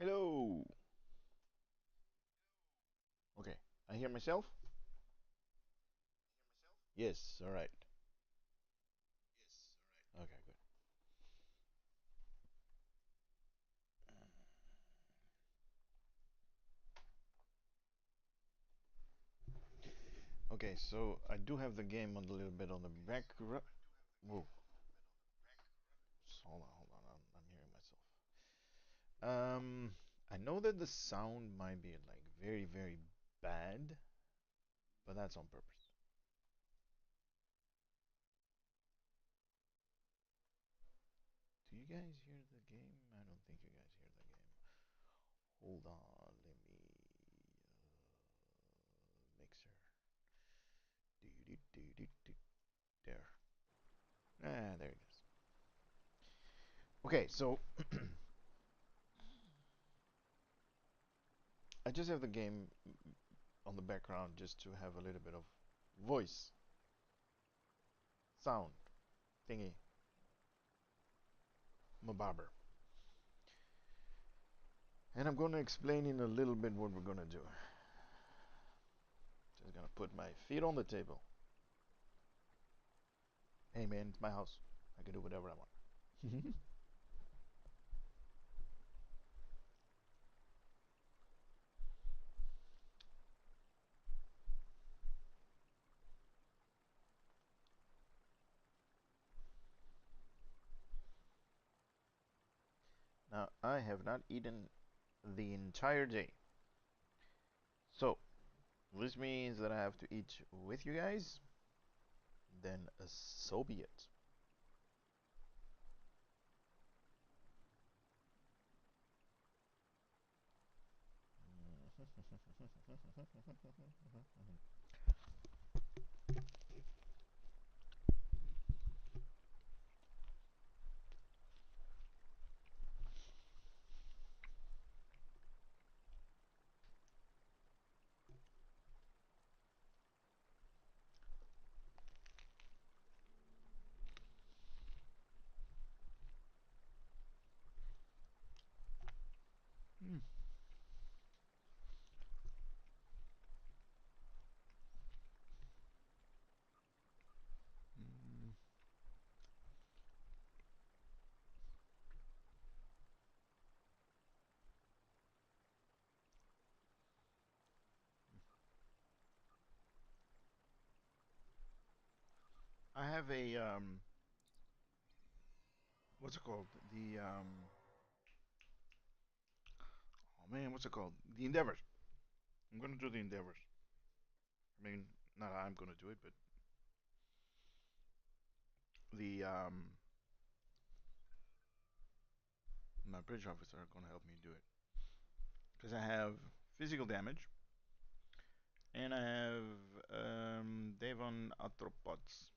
Hello. Okay, I hear myself? Yes, all right. Okay, good. Okay, so I do have the game on a little bit on the background. Whoa, hold on, I'm hearing myself. I know that the sound might be like very, very bad, but that's on purpose. Do you guys hear the game? I don't think you guys hear the game. Hold on, let me mixer. Do. There. Ah, there it is. Okay, so I just have the game on the background just to have a little bit of voice, sound thingy, mabarber. And I'm going to explain in a little bit what we're going to do. Just going to put my feet on the table. Hey man, it's my house. I can do whatever I want. Now, I have not eaten the entire day. So, this means that I have to eat with you guys. Then, so be it. Mm. Mm. I have a what's it called? Oh man, what's it called? The Endeavors. I'm gonna do the Endeavors. I mean, not I'm gonna do it, but the my bridge officer are gonna help me do it because I have physical damage and I have Devon arthropods.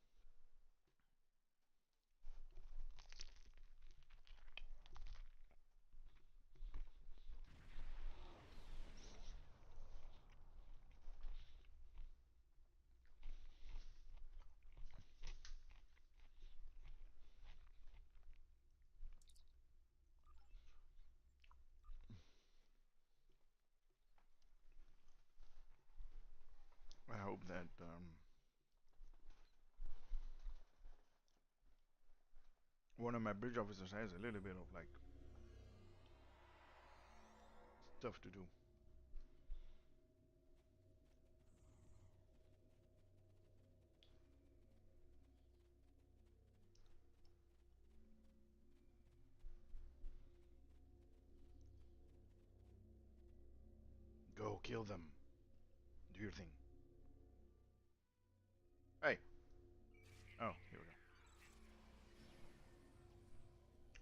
I hope that one of my bridge officers has a little bit of like stuff to do. Go kill them. Do your thing. Hey. Oh, here we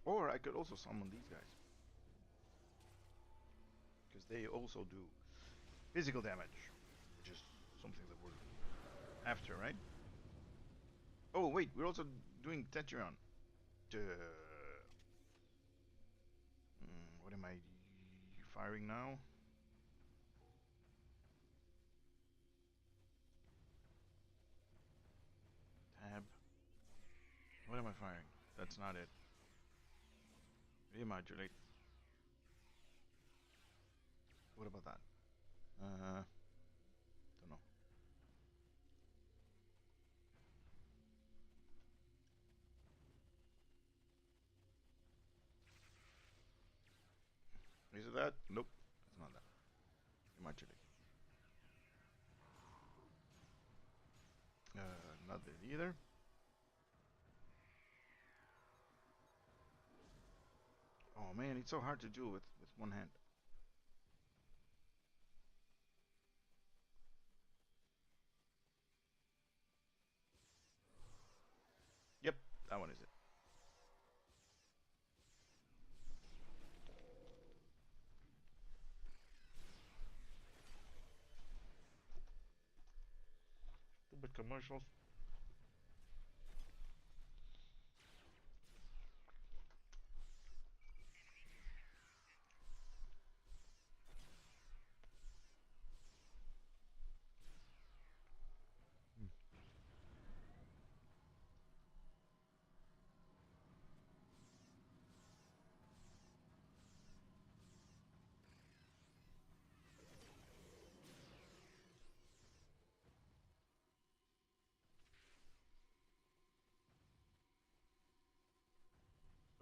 go. Or I could also summon these guys because they also do physical damage, which is something that we're after, right? Oh wait, we're also doing Tetrion. Duh. What am I firing now? Tab. What am I firing? That's not it. Remodulate. What about that? Don't know. Is it that? Nope. It's not that. Imagine. Not that either. Oh man, it's so hard to do with one hand. Yep, that one is it. Stupid commercials.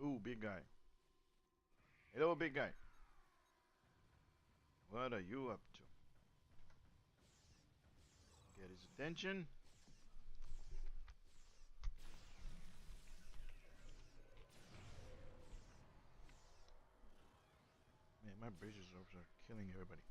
Ooh, big guy. Hello, big guy. What are you up to? Get his attention. Man, my bridges ropes are killing everybody.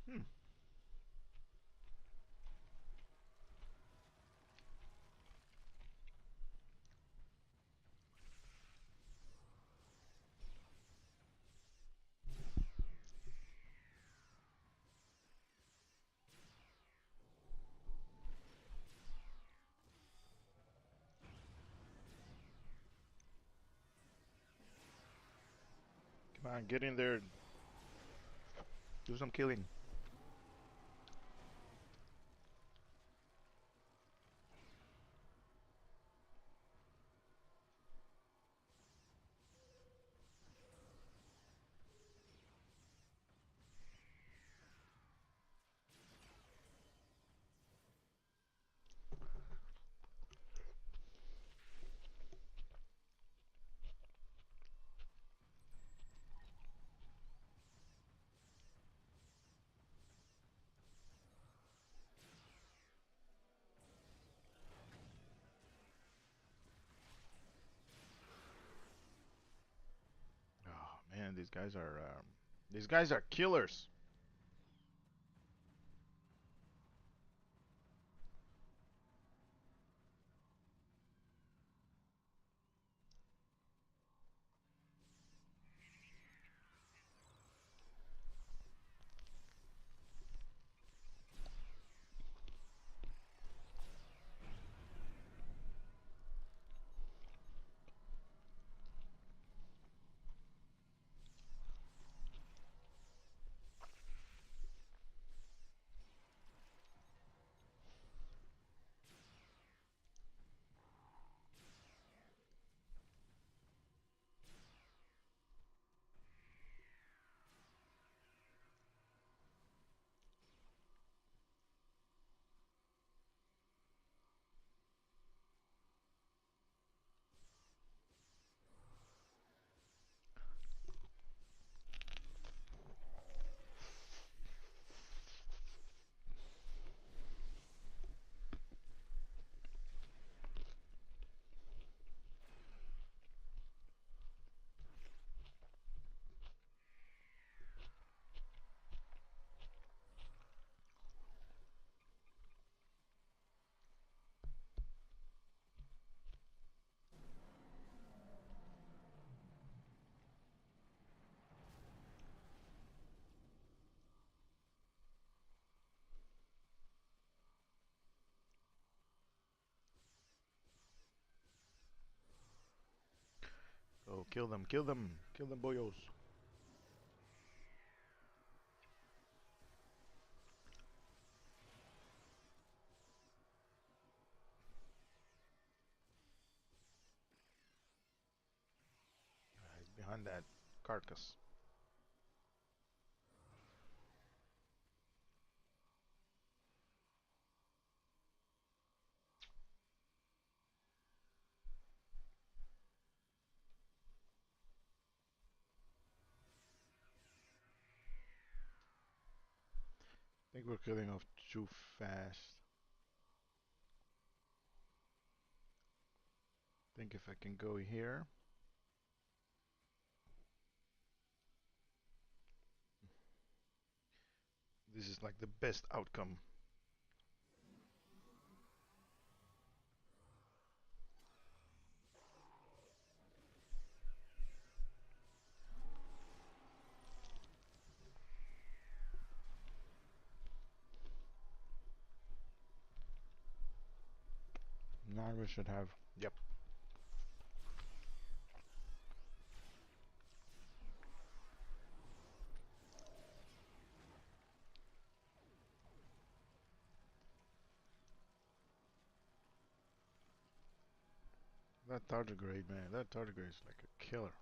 Hmm. Come on, get in there. Do some killing. Oh man, these guys are killers. kill them, kill them, kill them, boyos. He's behind that carcass. I think we're killing off too fast. Think if I can go here. This is like the best outcome. Now we should have. Yep. That tardigrade, man. That tardigrade is like a killer.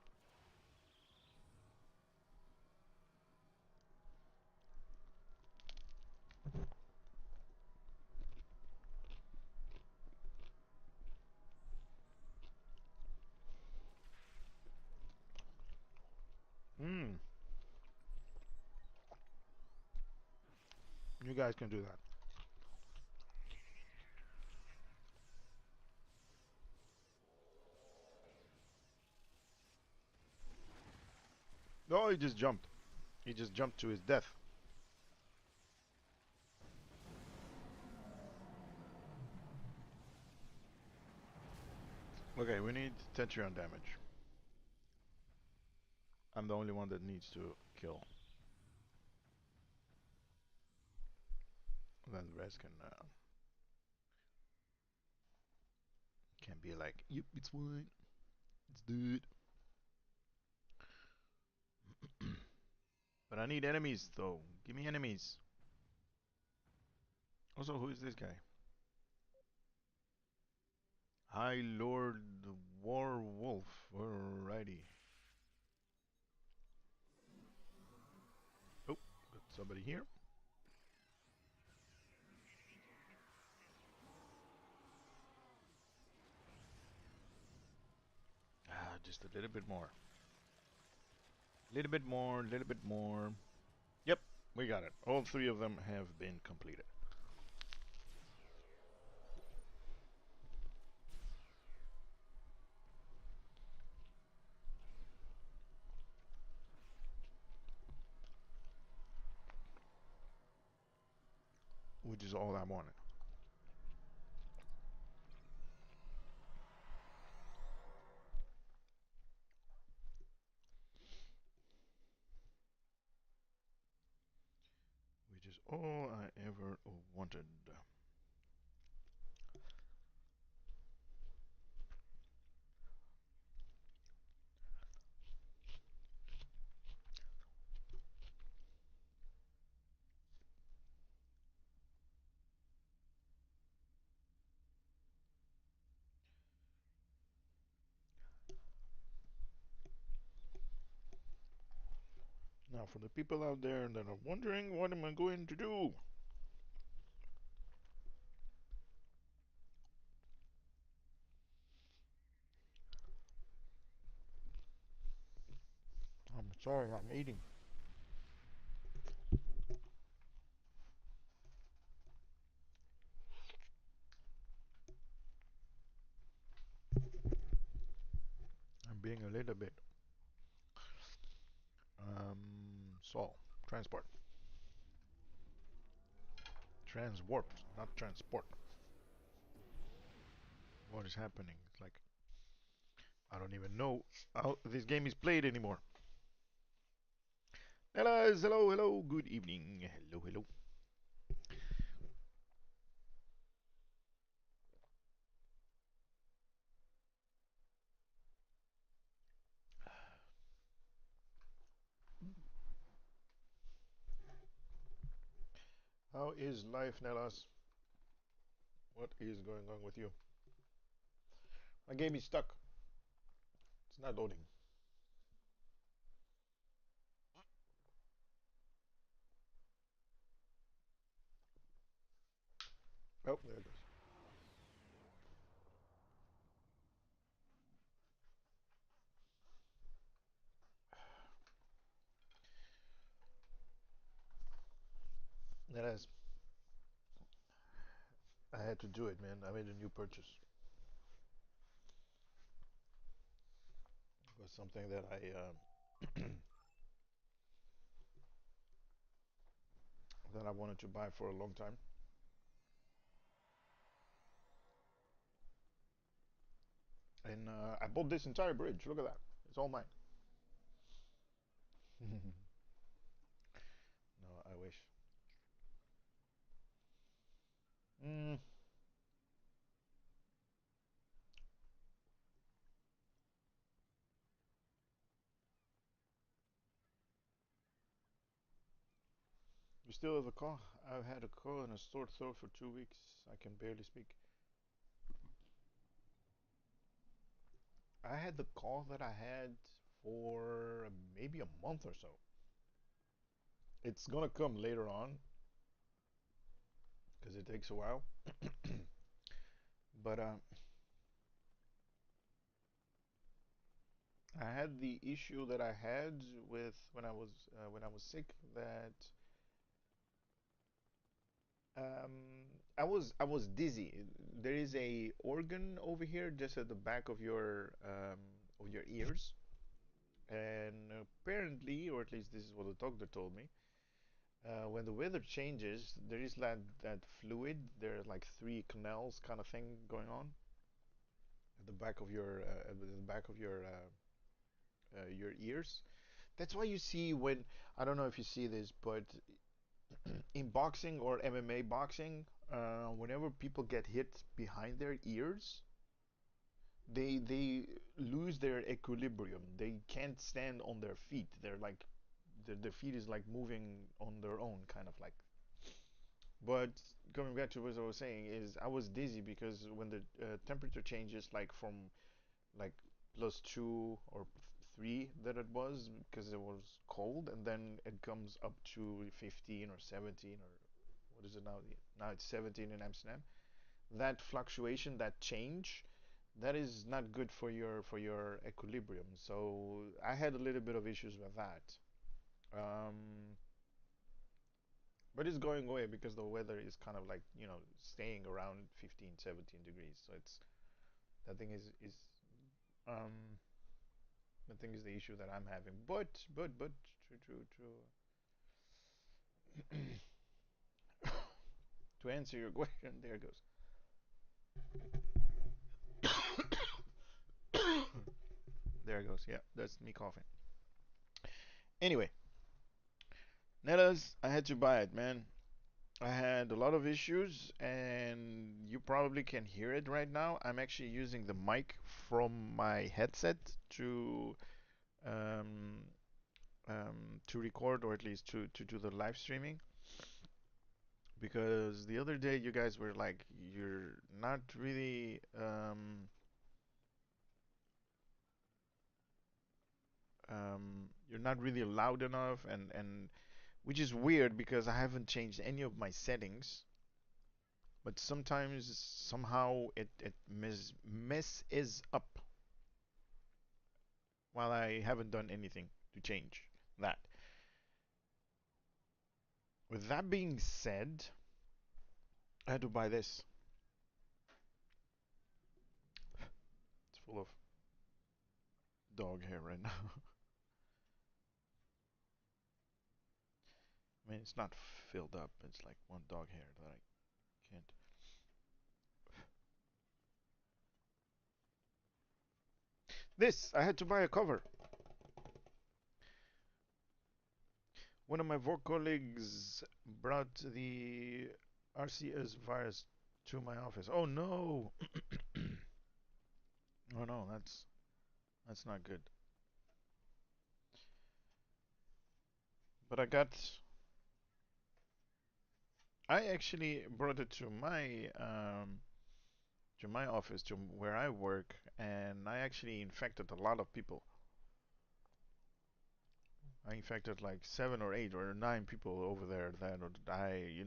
Hmm. You guys can do that. Oh, he just jumped. He just jumped to his death. Okay, we need Tetrion damage. I'm the only one that needs to kill. Then the rest can be like, yep, it's fine. Let's do it. But I need enemies though. Give me enemies. Also, who is this guy? High Lord Warwolf. Alrighty. Oh, got somebody here. Ah, just a little bit more. Little bit more, little bit more. Yep, we got it. All three of them have been completed. Which is all I wanted. Which is all I ever wanted. Now, for the people out there that are wondering, what am I going to do? I'm sorry, I'm eating. I'm being a little bit Saul. Transport. Transwarped, not transport. What is happening? It's like I don't even know how this game is played anymore. Hello, hello, hello. Good evening. Hello, hello. How is life, Nellas? What is going on with you? My game is stuck. It's not loading. Oh, there it goes. Nellas, I had to do it, man. I made a new purchase. It was something that that I wanted to buy for a long time, and I bought this entire bridge. Look at that. It's all mine. No, I wish. Mm, you still have a call? I've had a call and a sore throat for 2 weeks. I can barely speak. I had the call that I had for maybe a month or so. It's gonna come later on because it takes a while. But I had the issue that I had with when I was sick that I was dizzy. There is a organ over here just at the back of your ears, and apparently, or at least this is what the doctor told me, when the weather changes, there is that fluid. There are like three canals kind of thing going on at the back of your ears. That's why you see when I don't know if you see this, but in boxing or MMA boxing, whenever people get hit behind their ears, they lose their equilibrium. They can't stand on their feet. They're like their feet is like moving on their own, kind of like. But coming back to what I was saying is I was dizzy because when the temperature changes like from like +2 or 3 that it was because it was cold, and then it comes up to 15 or 17 or what is it now? Now it's 17 in Amsterdam. That fluctuation, that change, that is not good for your equilibrium. So I had a little bit of issues with that. Um, but it's going away because the weather is kind of like, staying around 15, 17 degrees. So it's that thing is um I think is the issue that I'm having. But to answer your question, there goes. There it goes. Yeah, that's me coughing. Anyway, Netas, I had to buy it, man. I had a lot of issues, and you probably can hear it right now. I'm actually using the mic from my headset um, to record, or at least to do the live streaming. Because the other day you guys were like, you're not really loud enough, and which is weird because I haven't changed any of my settings, but sometimes somehow it messes up while I haven't done anything to change that. With that being said, I had to buy this. It's full of dog hair right now. I mean, it's not filled up. It's like one dog hair that I can't. This, I had to buy a cover. One of my work colleagues brought the RCS virus to my office. Oh no! Oh no, that's not good. But I actually brought it to my office, to where I work, and I actually infected a lot of people. I infected like 7 or 8 or 9 people over there that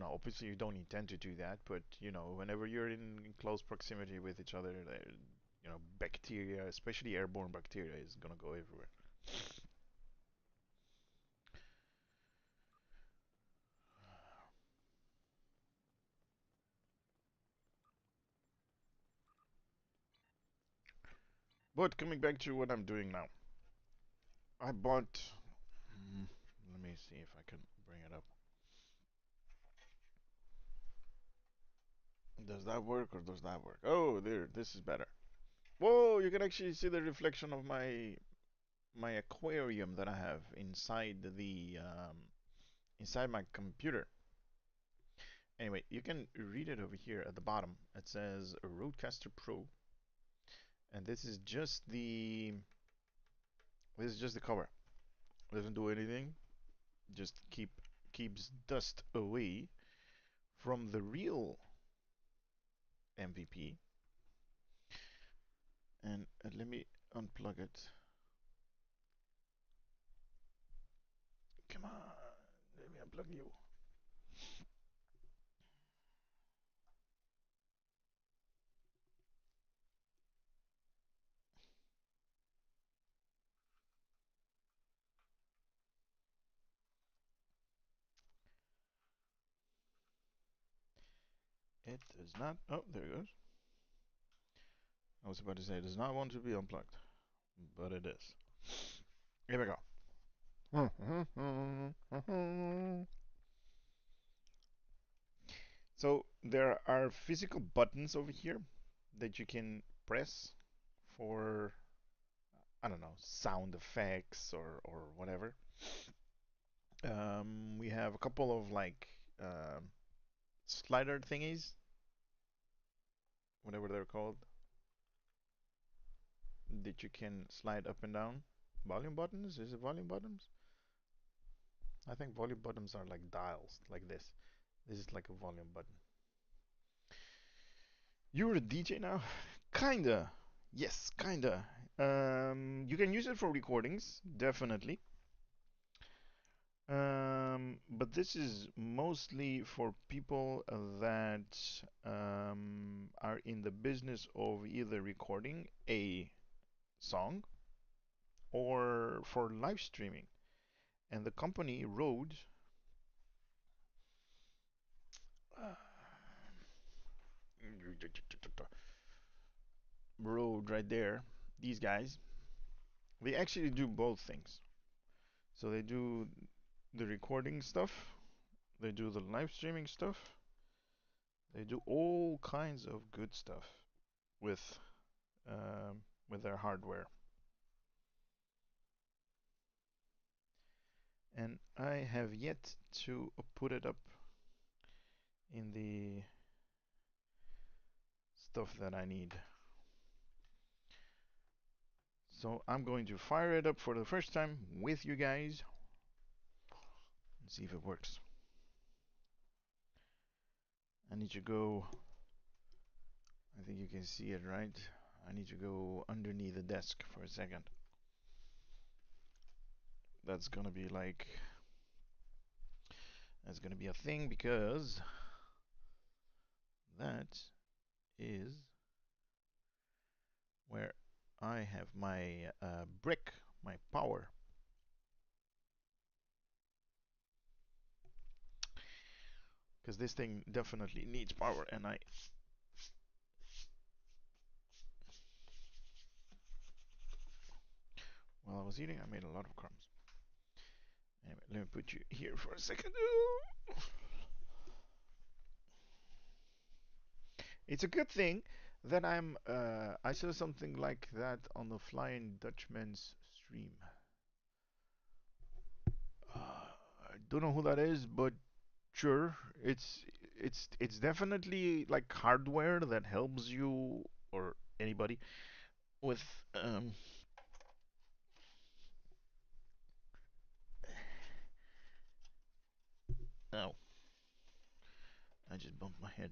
obviously you don't intend to do that, but whenever you're in close proximity with each other, bacteria, especially airborne bacteria, is gonna go everywhere. But coming back to what I'm doing now, I bought. mm, Let me see if I can bring it up. Does that work or does that work? Oh, there. This is better. Whoa! You can actually see the reflection of my aquarium that I have inside my computer. Anyway, you can read it over here at the bottom. It says Rodecaster Pro, and this is just the cover. It doesn't do anything. Just keeps dust away from the real MVP. And let me unplug it. Come on, let me unplug you. It does not. Oh, there it goes. I was about to say it does not want to be unplugged, but it is. Here we go. So there are physical buttons over here that you can press for, I don't know, sound effects or whatever. We have a couple of like slider thingies, whatever they're called, that you can slide up and down. Volume buttons? Is it volume buttons? I think volume buttons are like dials, like this. This is like a volume button. You're a DJ now? Kinda. Yes, kinda. You can use it for recordings, definitely. But this is mostly for people that are in the business of either recording a song or for live streaming. And the company Rode right there, these guys, they actually do both things. So they do the recording stuff, they do the live streaming stuff, they do all kinds of good stuff with with their hardware. And I have yet to put it up in the stuff that I need. So I'm going to fire it up for the first time with you guys and see if it works. I need to go, I think you can see it, right? I need to go underneath the desk for a second. That's gonna be like, that's gonna be a thing because that is where I have my brick, my power. Because this thing definitely needs power, and while I was eating, I made a lot of crumbs. Anyway, let me put you here for a second. It's a good thing that I saw something like that on the Flying Dutchman's stream. I don't know who that is, but sure, it's definitely like hardware that helps you or anybody with um oh I just bumped my head.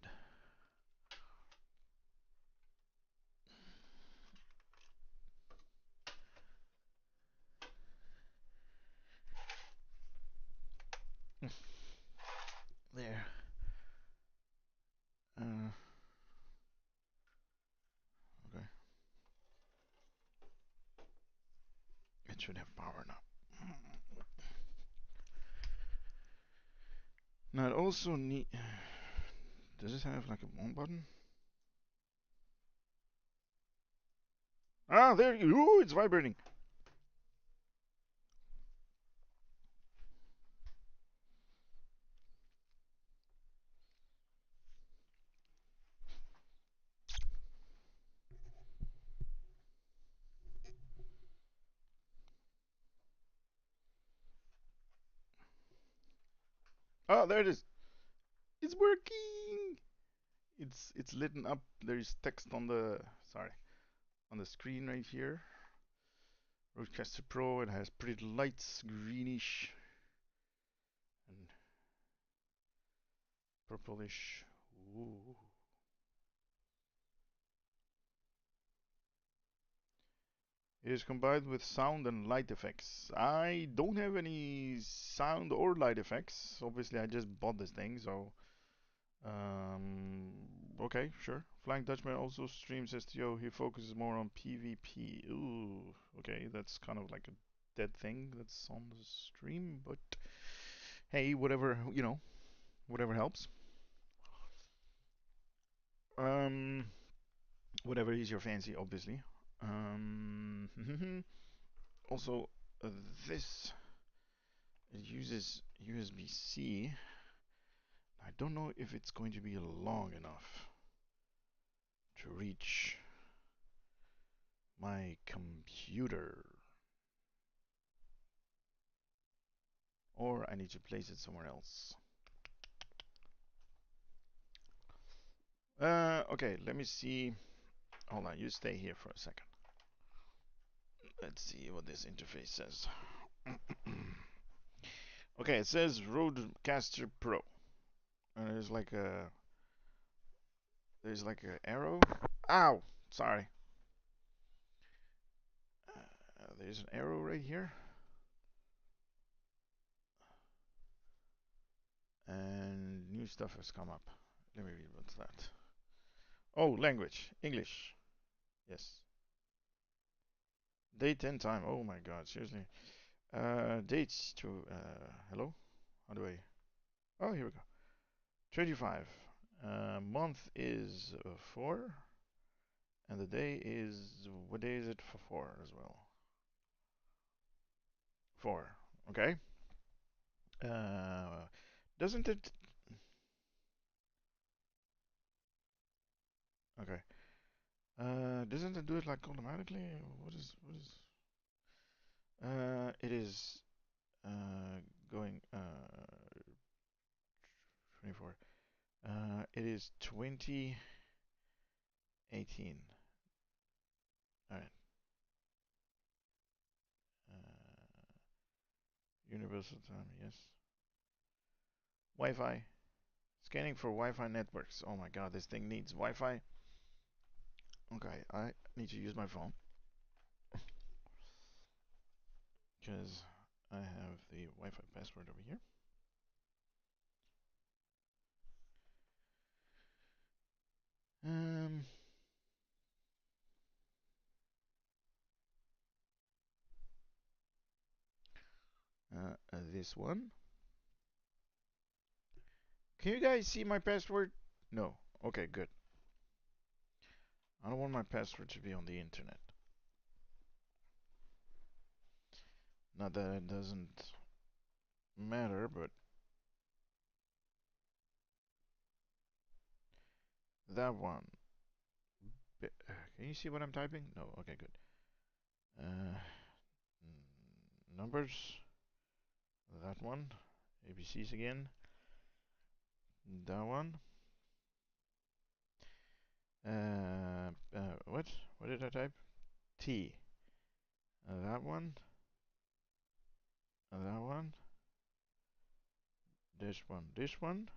There. Okay. It should have power now. Now it also need. Does it have like a on button? Ah, there you. Ooh, it's vibrating. Oh, there it is. It's working. It's lit up. There's text on the on the screen right here. Roadcaster Pro. It has pretty lights, greenish and purplish. Ooh. It is combined with sound and light effects. I don't have any sound or light effects. Obviously, I just bought this thing, so okay, sure. Flying Dutchman also streams STO. He focuses more on PvP. Ooh, okay, that's kind of like a dead thing that's on the stream, but hey, whatever, whatever helps. Um, whatever is your fancy, obviously. Also, this it uses USB-C. I don't know if it's going to be long enough to reach my computer. Or I need to place it somewhere else. Okay, let me see. Hold on, you stay here for a second. Let's see what this interface says. Okay, it says Rodecaster Pro. And there's like a arrow. Ow! Sorry. There's an arrow right here. And new stuff has come up. Let me read what's that. Oh, language. English. Yes. Date and time. Oh my god, seriously. Dates to hello? How do I Oh, here we go. 25. Month is 4 and the day is what day is it for 4 as well? 4. Okay. Uh doesn't it Okay. Doesn't it do it like automatically? What is it is going 24. It is 2018. All right. Uh, Universal time, yes. Wi-Fi. Scanning for Wi-Fi networks. Oh my god, this thing needs Wi-Fi. Okay, I need to use my phone because I have the Wi-Fi password over here. Um, this one. Can you guys see my password? No. Okay, good. I don't want my password to be on the internet. Not that it doesn't matter, but that one. Can you see what I'm typing? No. Okay, good. Numbers. That one. ABCs again. That one. What? What did I type? T. That one. That one. This one. This one.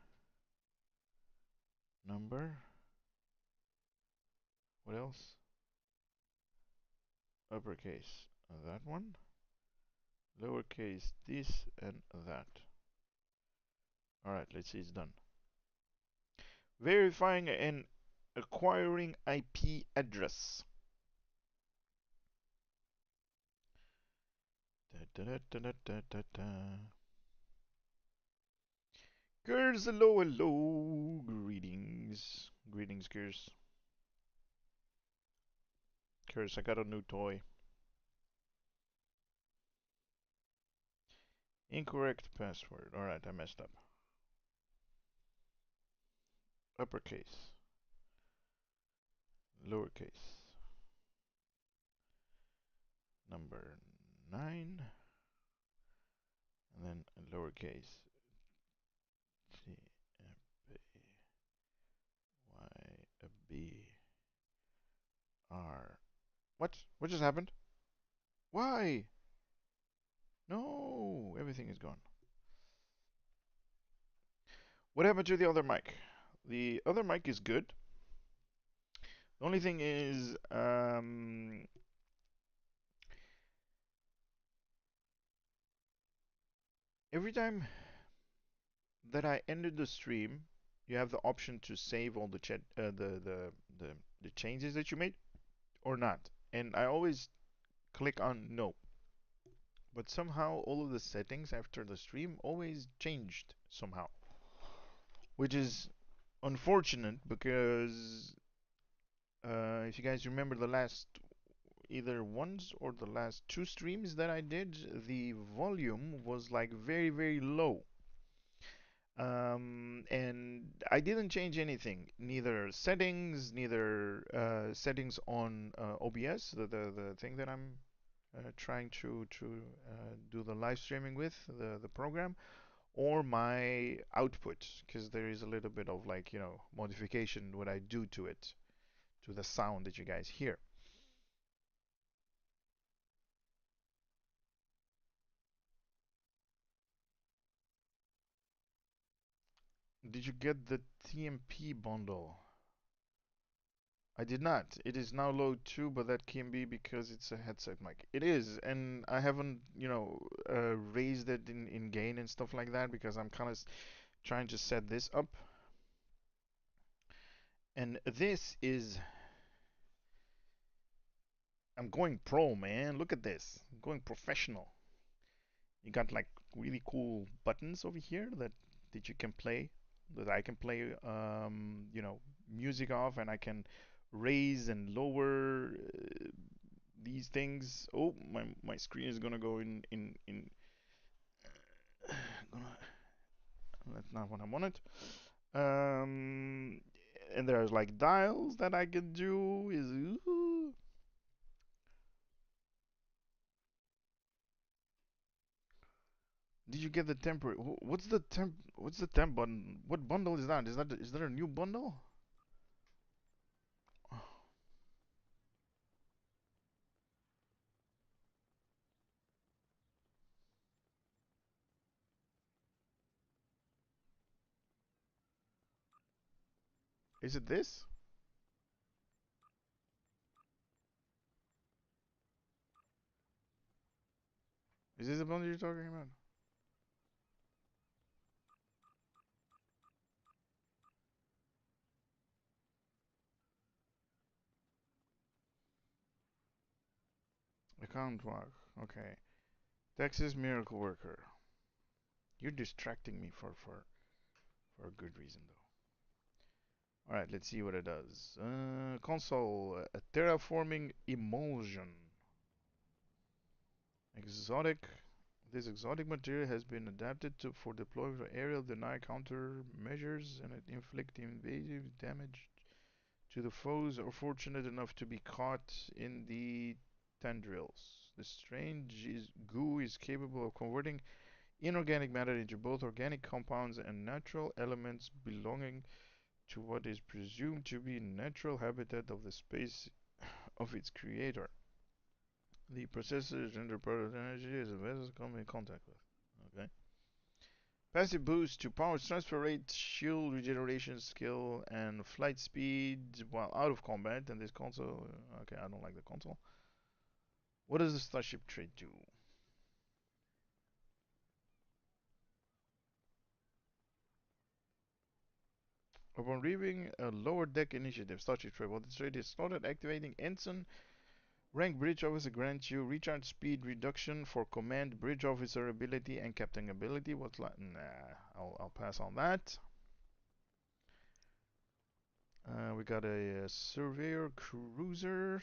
number. What else? Uppercase that one. Lowercase this and that. Alright, let's see it's done. Verifying and acquiring IP address. Da, da, da, da, da, da, da. Girls, hello, hello. Greetings. Greetings, girls. Curse, I got a new toy. Incorrect password. Alright, I messed up. Uppercase. Lowercase. Number 9. And then lowercase. T F A Y B R. What? What just happened? Why? No, everything is gone. What happened to the other mic? The other mic is good. The only thing is, every time that I ended the stream, you have the option to save all the chat, the changes that you made or not. And I always click on no. But somehow all of the settings after the stream always changed somehow, which is unfortunate because if you guys remember the last either once or the last two streams that I did, the volume was like very, very low. And I didn't change anything, neither settings, neither settings on OBS, the thing that I'm trying to do the live streaming with, the program, or my output, because there is a little bit of like, modification what I do to it, to the sound that you guys hear. Did you get the TMP bundle? I did not. It is now low too, but that can be because it's a headset mic. It is, and I haven't, raised it in gain and stuff like that because I'm kind of trying to set this up. And this is, I'm going pro, man. Look at this. I'm going professional. You got like really cool buttons over here that you can play, that I can play, music off, and I can raise and lower these things. Oh, my screen is gonna go in. That's not what I wanted. Um, and there's like dials that I can do. Did you get the temporary? What's the temp? What's the temp button? What bundle is that? Is that a new bundle? Is it this? Is this the bundle you're talking about? Account walk. Okay. Texas Miracle Worker. You're distracting me for a good reason though. All right, let's see what it does. Console, terraforming emulsion. Exotic. This exotic material has been adapted for deployment of aerial deny countermeasures and it inflict invasive damage to the foes or fortunate enough to be caught in the tendrils. The strange goo is capable of converting inorganic matter into both organic compounds and natural elements belonging to what is presumed to be natural habitat of the space of its creator. The processor's interpreted energy is a vessel come in contact with. Okay. Passive boost to power transfer rate, shield regeneration skill, and flight speed while out of combat. And this console, okay, I don't like the console. What does the starship trait do? Upon reaving a lower deck initiative, starship trait. While this trait is slotted, activating ensign rank bridge officer grants you recharge speed reduction for command bridge officer ability and captain ability. What's like? Nah, I'll pass on that. We got a surveyor cruiser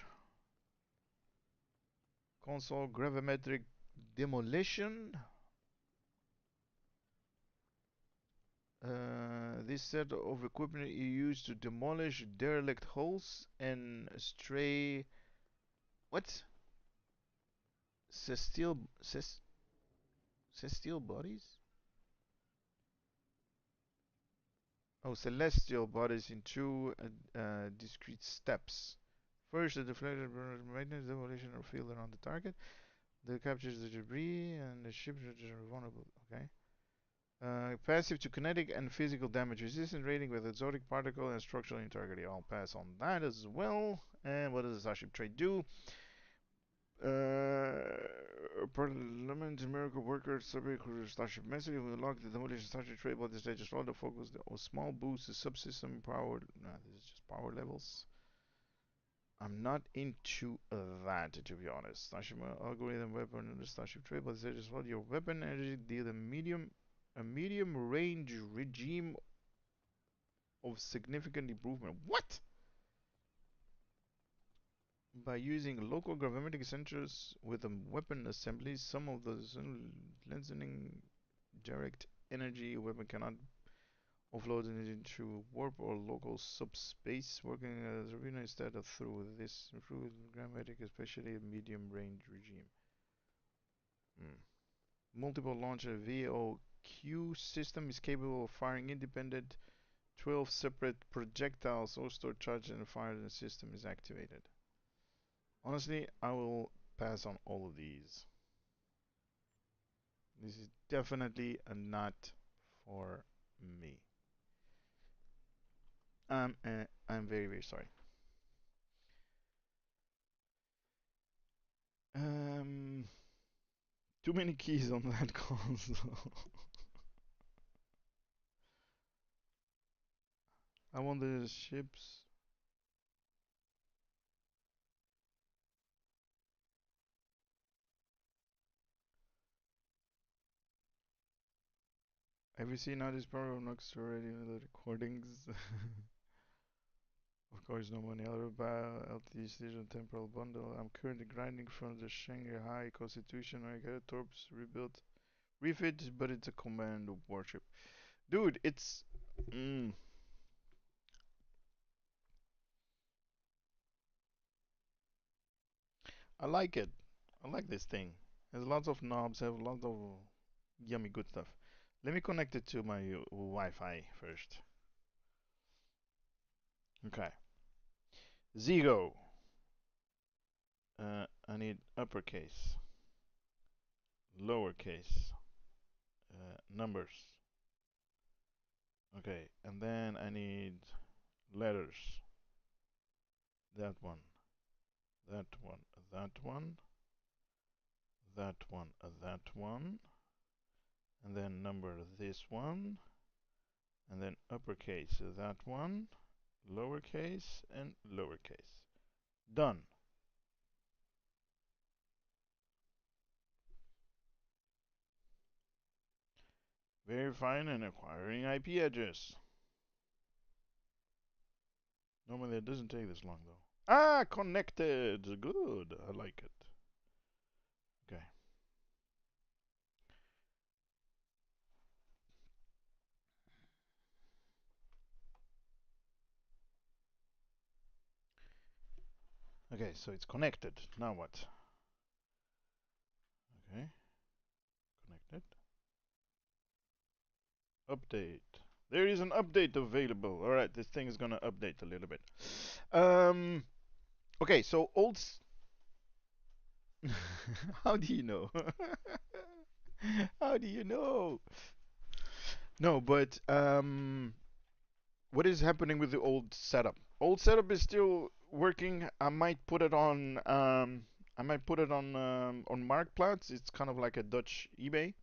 console gravimetric demolition. This set of equipment you use to demolish derelict hulls and stray what? Celestial celestial bodies? Oh, celestial bodies in two discrete steps. First, the deflected maintenance demolition or field around the target. That captures the debris and the ships are vulnerable. Okay. Passive to kinetic and physical damage. Resistant rating with exotic particle and structural integrity. I'll pass on that as well. And what does the Starship trait do? Parliament miracle worker subject to Starship message will unlock the demolition Starship trait while the stage is rolled. The focus on small boost to subsystem power. Nah, this is just power levels. I'm not into that, to be honest. Starship algorithm weapon and the Starship trait, but it is what your weapon energy deal a medium range regime of significant improvement. What? By using local gravimetric sensors with a weapon assembly, some of the lengthening direct energy weapon cannot offload energy through warp or local subspace, working as a arena instead of through this improved gravimetric, especially a medium range regime. Hmm. Multiple launcher VOQ system is capable of firing independent 12 separate projectiles or stored charge and fire the system is activated. Honestly, I will pass on all of these. This is definitely a not for me. I'm very, very sorry. Um, Too many keys on that console. I want the ships. Have you seen how this program looks already in the recordings? Of course, no money. I'll buy LTE Station Temporal Bundle. I'm currently grinding from the Shanghai Constitution. I get a Torps rebuilt, refit, but it's a command warship. Dude, it's. Mm, I like it. I like this thing. Has lots of knobs, have lots of yummy good stuff. Let me connect it to my Wi-Fi first. Okay. Zigo. I need uppercase, lowercase, numbers. Okay, and then I need letters. That one, that one, that one, that one, that one, and then number this one, and then uppercase that one, lowercase, and lowercase. Done. Verifying and acquiring IP address. Normally it doesn't take this long though. Ah, connected. Good. I like it. Okay. Okay, so it's connected. Now what? Okay. Connected. Update. There is an update available. All right, this thing is gonna update a little bit. Um. Okay, so old. How do you know? How do you know? No, but what is happening with the old setup? Old setup is still working. I might put it on Marktplaats. It's kind of like a Dutch eBay.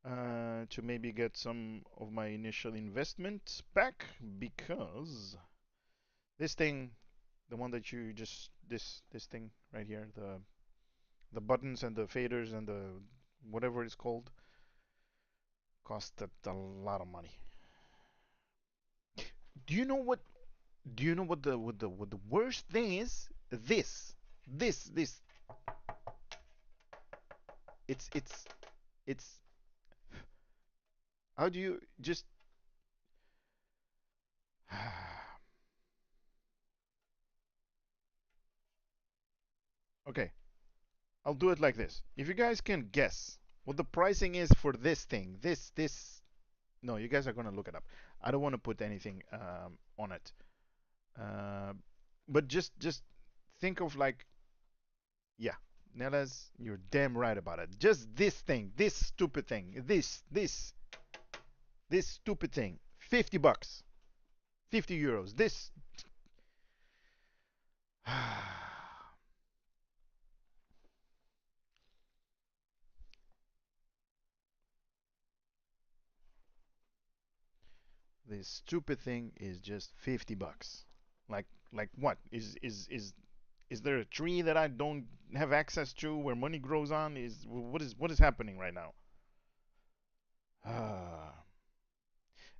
To maybe get some of my initial investment back because this thing, the one that you just this thing right here, the buttons and the faders and the whatever it's called, cost a lot of money. Do you know what? Do you know what the worst thing is? This. It's. How do you just? Okay, I'll do it like this. If you guys can guess what the pricing is for this thing, this. No, you guys are gonna look it up. I don't want to put anything on it. Uh, but just think of like, yeah, Nelas, you're damn right about it. Just this thing, this stupid thing, this stupid thing. $50, €50. This stupid thing is just $50. Like what? Is there a tree that I don't have access to where money grows on? What is happening right now?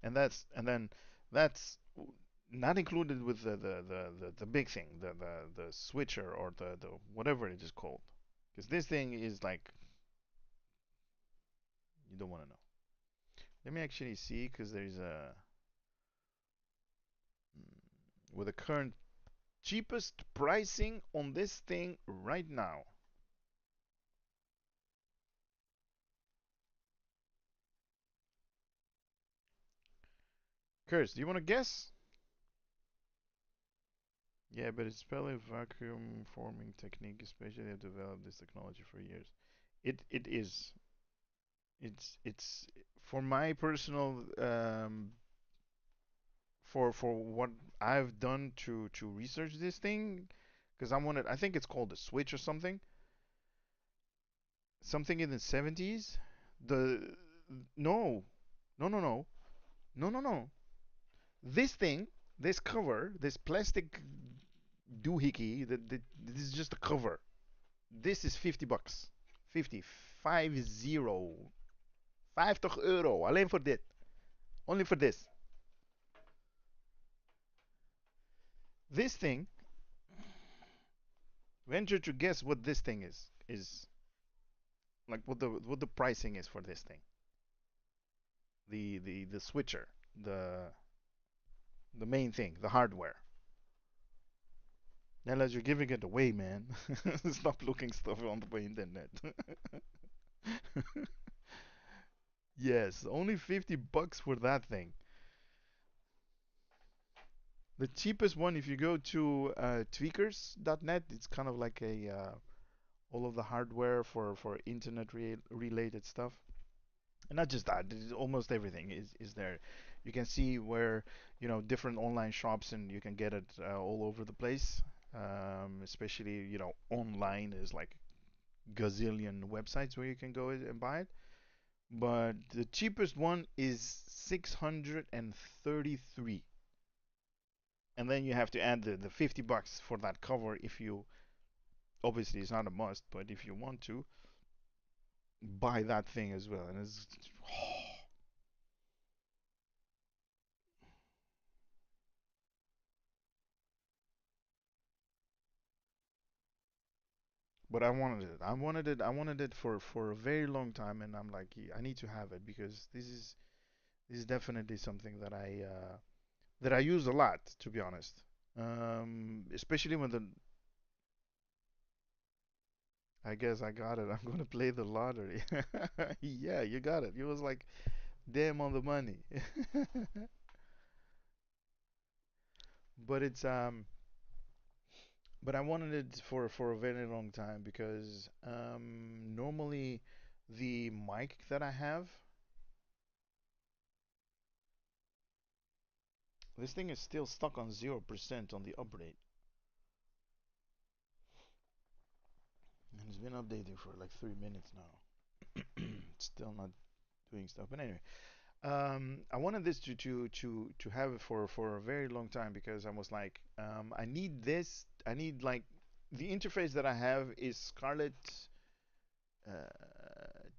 And then that's not included with the big thing, the switcher or the whatever it is called. Because this thing is like you don't want to know. Let me actually see because there's a with the current cheapest pricing on this thing right now. Curse, do you want to guess? Yeah, but it's probably a vacuum forming technique, especially have developed this technology for years. It is. It's for my personal for what I've done to research this thing because I wanted I think it's called a switch or something in the 70s. The no no no no no no no this thing, this cover, this plastic doohickey, this is just a cover. This is $50. 50, 50, 50 euro. Alleen voor dit. Only for this. This thing, venture to guess what this thing is like what the pricing is for this thing. The switcher, the main thing, the hardware. Unless you're giving it away, man. Stop looking stuff on the internet. Yes, only $50 for that thing. The cheapest one, if you go to tweakers.net, it's kind of like a all of the hardware for internet related stuff. And not just that, almost everything is there. You can see where different online shops, and you can get it all over the place. Especially online is like gazillion websites where you can go and buy it. But the cheapest one is 633, and then you have to add the $50 for that cover if you obviously it's not a must, but if you want to buy that thing as well, and it's but I wanted it for a very long time, and I'm like, "Yeah, I need to have it because this is definitely something that I use a lot, to be honest. Especially when the I guess I got it. I'm gonna play the lottery. Yeah, you got it. It was like damn on the money. But it's but I wanted it for a very long time because normally the mic that I have This thing is still stuck on 0% on the update. And it's been updating for like 3 minutes now. It's still not doing stuff. But anyway, I wanted this to have it for a very long time because I was like, I need this. I need like the interface that I have is Scarlett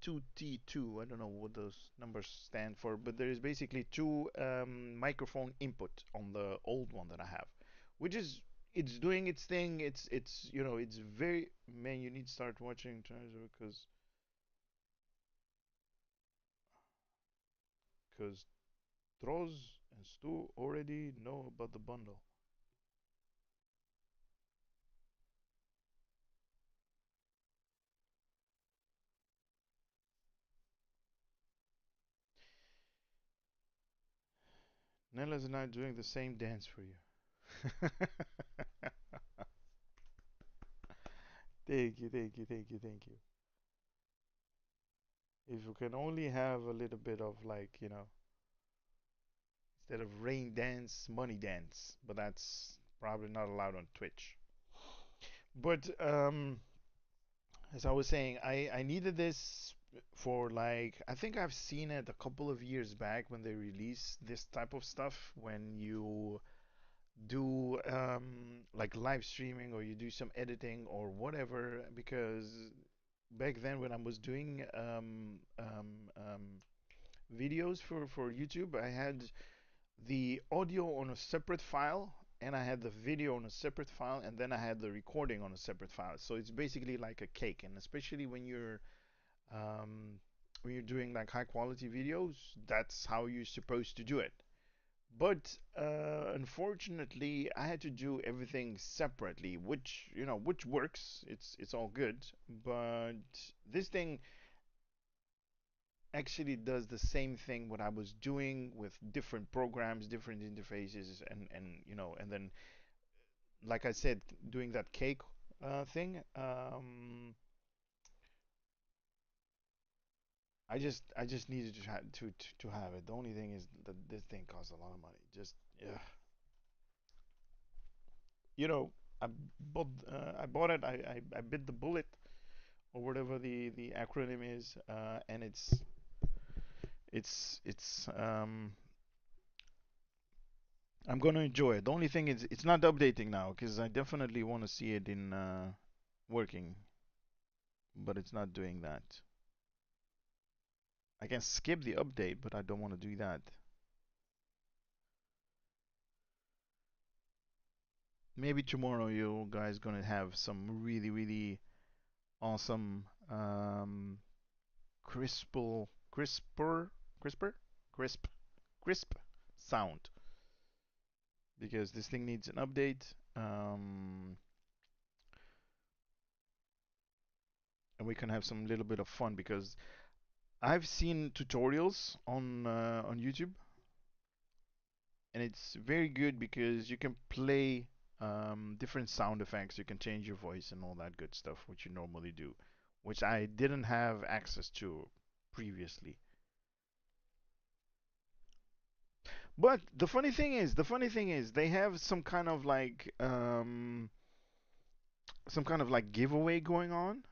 2T2. I don't know what those numbers stand for, but there is basically two microphone input on the old one that I have, which is it's doing its thing. It's it's very man. You need to start watching because Troz and Stu already know about the bundle. Nella's not doing the same dance for you. Thank you, thank you, thank you, thank you. If you can only have a little bit of like, instead of rain dance, money dance, but that's probably not allowed on Twitch. But as I was saying, I needed this for like I think I've seen it a couple of years back when they released this type of stuff when you do like live streaming or you do some editing or whatever because back then when I was doing videos for YouTube I had the audio on a separate file and I had the video on a separate file and then I had the recording on a separate file. So it's basically like a cake, and especially when you're doing like high quality videos, that's how you're supposed to do it. But unfortunately, I had to do everything separately, which works. It's all good, but this thing actually does the same thing what I was doing with different programs, different interfaces, and then like I said, doing that cake thing. I just needed to have it. The only thing is that this thing costs a lot of money. Just yeah, you know, I I bought it. I bit the bullet or whatever the acronym is, and it's I'm gonna enjoy it. The only thing is it's not updating now because I definitely want to see it in working, but it's not doing that. I can skip the update, but I don't want to do that. Maybe tomorrow you guys gonna have some really awesome crisper, crisp, crisp sound because this thing needs an update. And we can have some little bit of fun because I've seen tutorials on YouTube, and it's very good because you can play different sound effects. You can change your voice and all that good stuff, which you normally do, which I didn't have access to previously. But the funny thing is, they have some kind of like giveaway going on,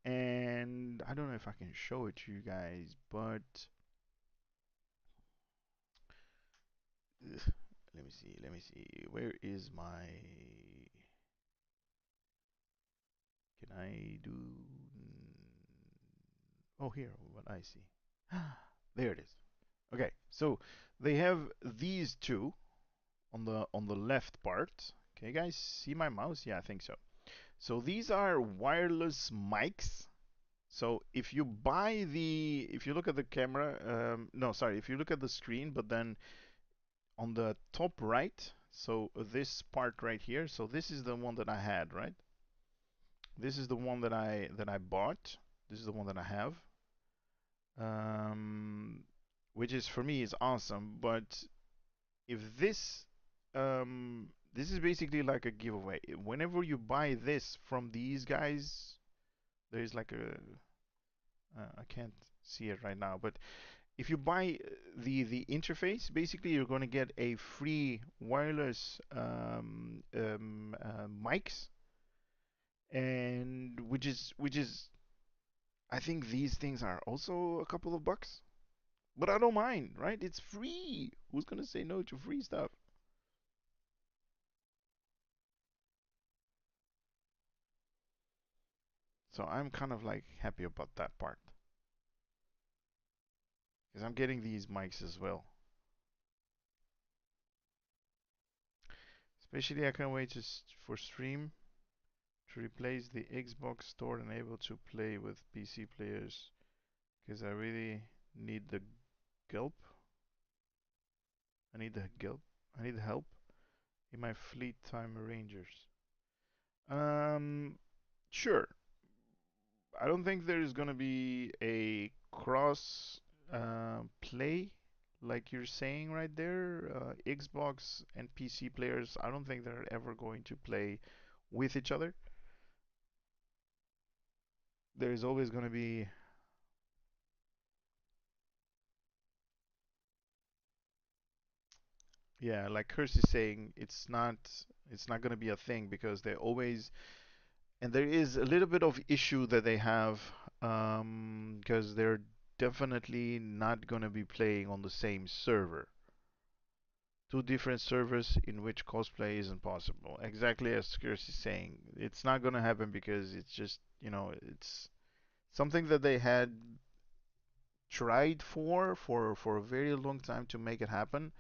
and I don't know if I can show it to you guys, but ugh, let me see. Where is my? Can I do? Oh, here, what I see. There it is. Okay, so they have these two on the left part. Can you guys see my mouse? Yeah, I think so. So these are wireless mics. So if you look at the camera, no, sorry, if you look at the screen, but then on the top right, so this part right here, so this is the one that I had, right? This is the one that I bought. This is the one that I have, um, which is for me is awesome. But if this is basically like a giveaway. Whenever you buy this from these guys, there is like a I can't see it right now, but if you buy the interface, basically you're going to get a free wireless mics, and which is I think these things are also a couple of bucks, but I don't mind, right? It's free. Who's gonna say no to free stuff? So I'm kind of like happy about that part because I'm getting these mics as well. Especially I can't wait for stream to replace the Xbox store and able to play with PC players because I really need the gulp. I need the gulp. I need help in my fleet time Rangers. Um, sure. I don't think there's gonna be a cross play like you're saying right there. Xbox and PC players, I don't think they're ever going to play with each other. There's always gonna be, yeah, like Curse is saying, it's not gonna be a thing because they always, and there is a little bit of issue that they have because they're definitely not gonna be playing on the same server. Two different servers in which cosplay isn't possible. Exactly as Skir's is saying. It's not gonna happen because it's just, it's something that they had tried for a very long time to make it happen,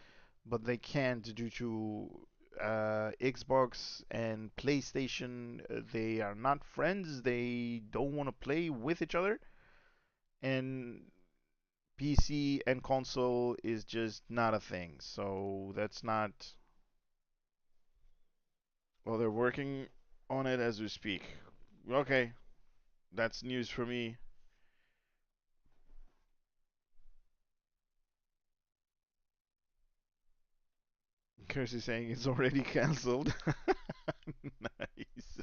but they can't due to Xbox and PlayStation. They are not friends. They don't want to play with each other, and PC and console is just not a thing. So that's not. Well, they're working on it as we speak. Okay, that's news for me. Kirsty saying it's already cancelled. Nice.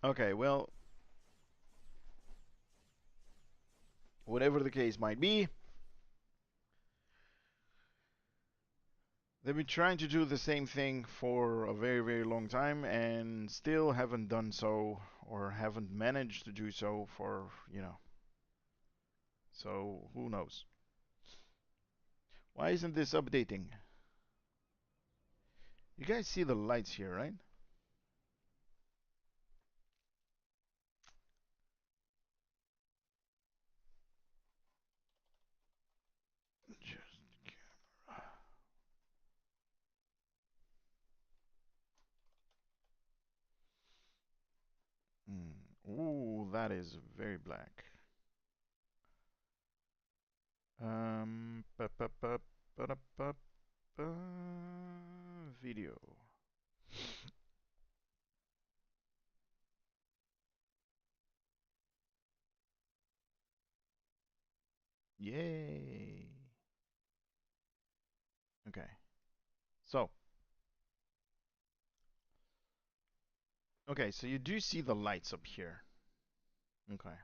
Okay, well, whatever the case might be, they've been trying to do the same thing for a very, very long time and still haven't done so or haven't managed to do so so who knows? Why isn't this updating? You guys see the lights here, right? Just Ooh, that is very black. Pa pa pa pa da pa pa video. Yay. Okay. So, okay, so you do see the lights up here. Okay.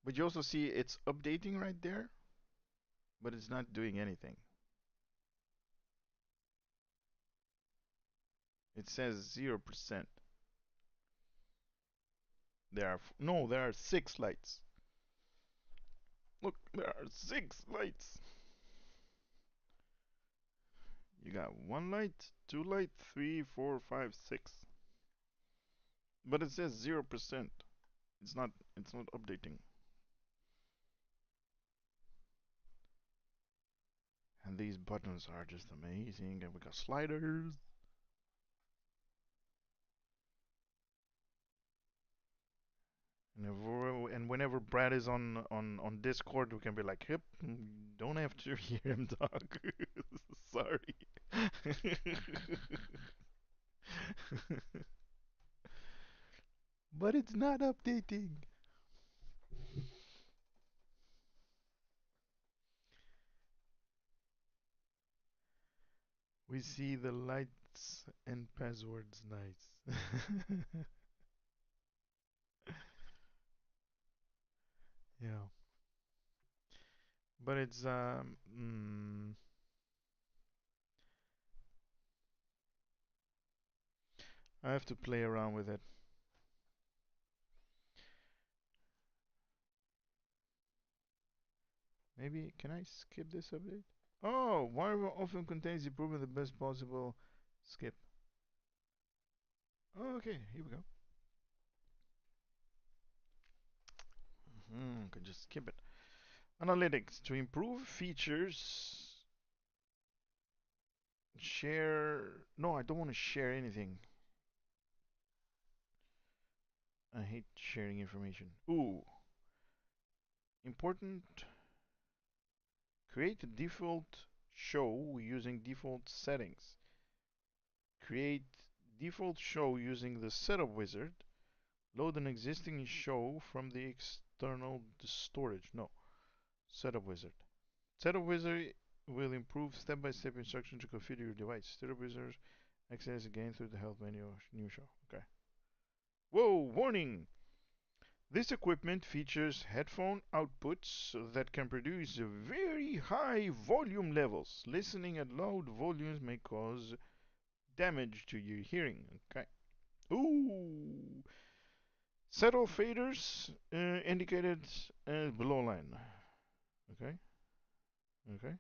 But you also see it's updating right there, but it's not doing anything. It says 0%. There are 6 lights. Look, there are 6 lights. You got 1 light, 2 light, three, four, five, 6. But it says 0%. It's not updating. And these buttons are just amazing. And we got sliders. And whenever Brad is on Discord, we can be like, "Yep, don't have to hear him talk." Sorry. But it's not updating. We see the light. Ghosts and passwords, nice. Yeah, but it's I have to play around with it. Maybe can I skip this update? Oh, Warrior often contains improvement the best possible. Skip. Oh, okay, here we go. Can just skip it. Analytics to improve features. Share. No, I don't want to share anything. I hate sharing information. Ooh, important. Create a default show using default settings. Create default show using the setup wizard. Load an existing show from the external storage. No, setup wizard. Setup wizard will improve step-by-step instructions to configure your device. Setup wizard access again through the help menu. New show. Okay. Whoa! Warning! This equipment features headphone outputs that can produce very high volume levels. Listening at loud volumes may cause damage to your hearing. Okay. Ooh. Settle faders indicated as below line. Okay. Okay.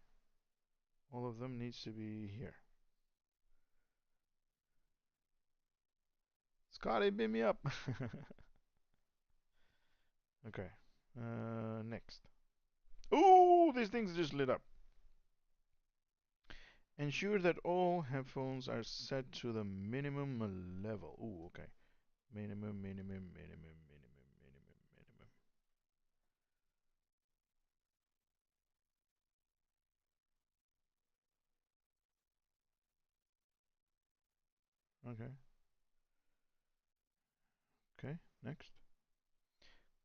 All of them needs to be here. Scotty, beam me up. Okay. Next. Ooh, these things just lit up. Ensure that all headphones are set to the minimum level. Ooh, okay. Minimum, minimum, minimum, minimum, minimum, minimum. Okay. Okay. Next.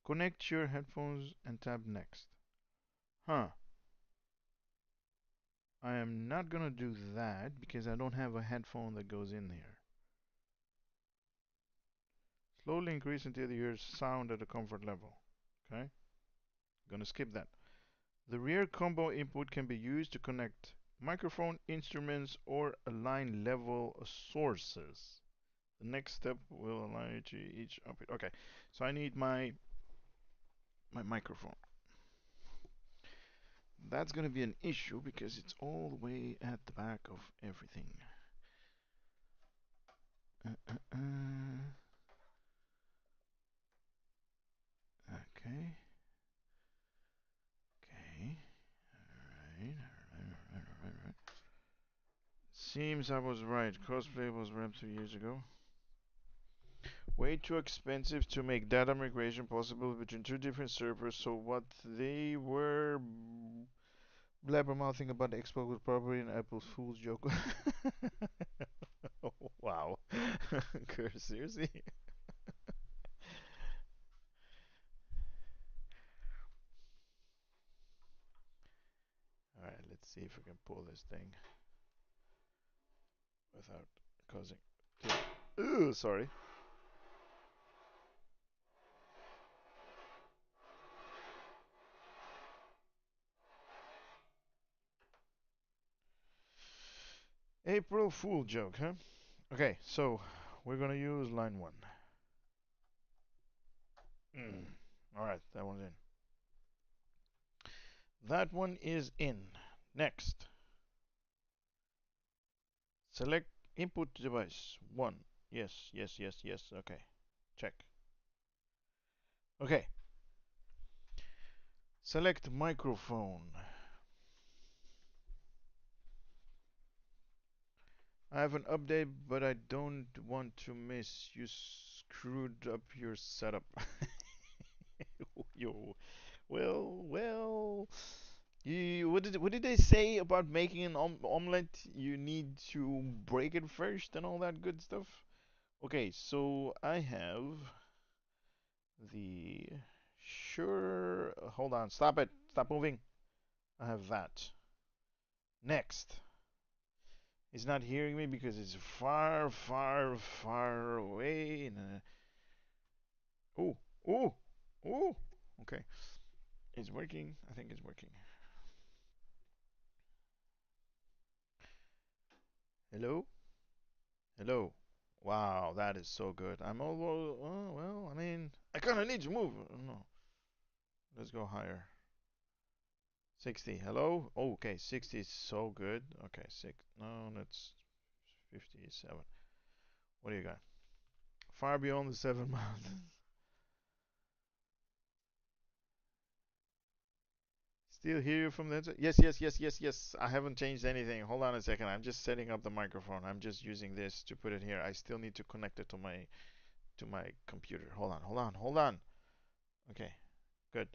Connect your headphones and tap next. Huh. I am not gonna do that because I don't have a headphone that goes in here. Slowly increase until you hear sound at a comfort level. Okay. Gonna skip that. The rear combo input can be used to connect microphone, instruments, or align level sources. The next step will allow you to each output. Okay, so I need my microphone. That's gonna be an issue because it's all the way at the back of everything. Okay. Okay. Alright, alright. Seems I was right. Cosplay was wrapped 2 years ago. Way too expensive to make data migration possible between two different servers, so what they were blabbermouthing about the Xbox was probably an April Fool's joke. Wow. Seriously? Alright, let's see if we can pull this thing without causing. Ooh, sorry. April Fool joke, huh? Okay, so we're gonna use line one. Alright, that one's in. That one is in. Next, select input device. One. Yes, yes, yes, yes. Okay. Check. Okay. Select microphone. I have an update, but I don't want to miss. You screwed up your setup. Yo. Well. What did they say about making an omelet? You need to break it first and all that good stuff. Okay, so I have the sure. Hold on, stop it, stop moving. I have that. Next, It's not hearing me because it's far, far, far away. And oh, oh, oh. Okay, it's working. I think it's working. Hello, hello. Wow, that is so good. I'm almost. Oh well, I mean, I kind of need to move. No, let's go higher. 60. Hello. Oh, okay, 60 is so good. Okay, six. No, that's 57. What do you got? Far beyond the seven mountains. Still hear you from that? Yes, yes, yes, yes, yes. I haven't changed anything. Hold on a second. I'm just setting up the microphone. I'm just using this to put it here. I still need to connect it to my computer. Hold on, hold on, hold on. Okay, good.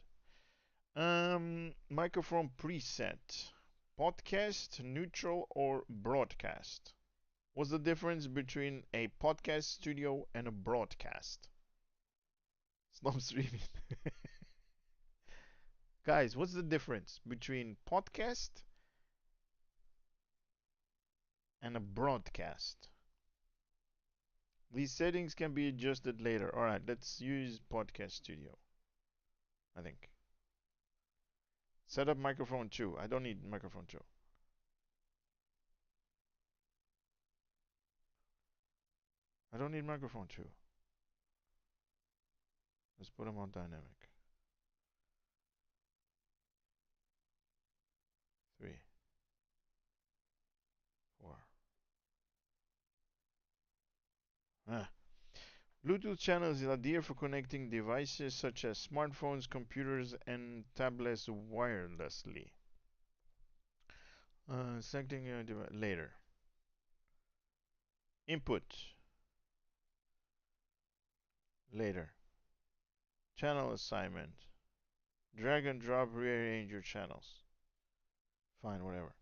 Microphone preset. Podcast, neutral, or broadcast? What's the difference between a podcast studio and a broadcast? Stop streaming. Guys, what's the difference between podcast and a broadcast? These settings can be adjusted later. Alright, let's use podcast studio, I think. Set up microphone 2. I don't need microphone 2. I don't need microphone 2. Let's put them on dynamic. 3, 4. Ah. Bluetooth channels is ideal for connecting devices such as smartphones, computers, and tablets wirelessly. Selecting a device later. Input later. Channel assignment. Drag and drop, rearrange your channels. Fine, whatever.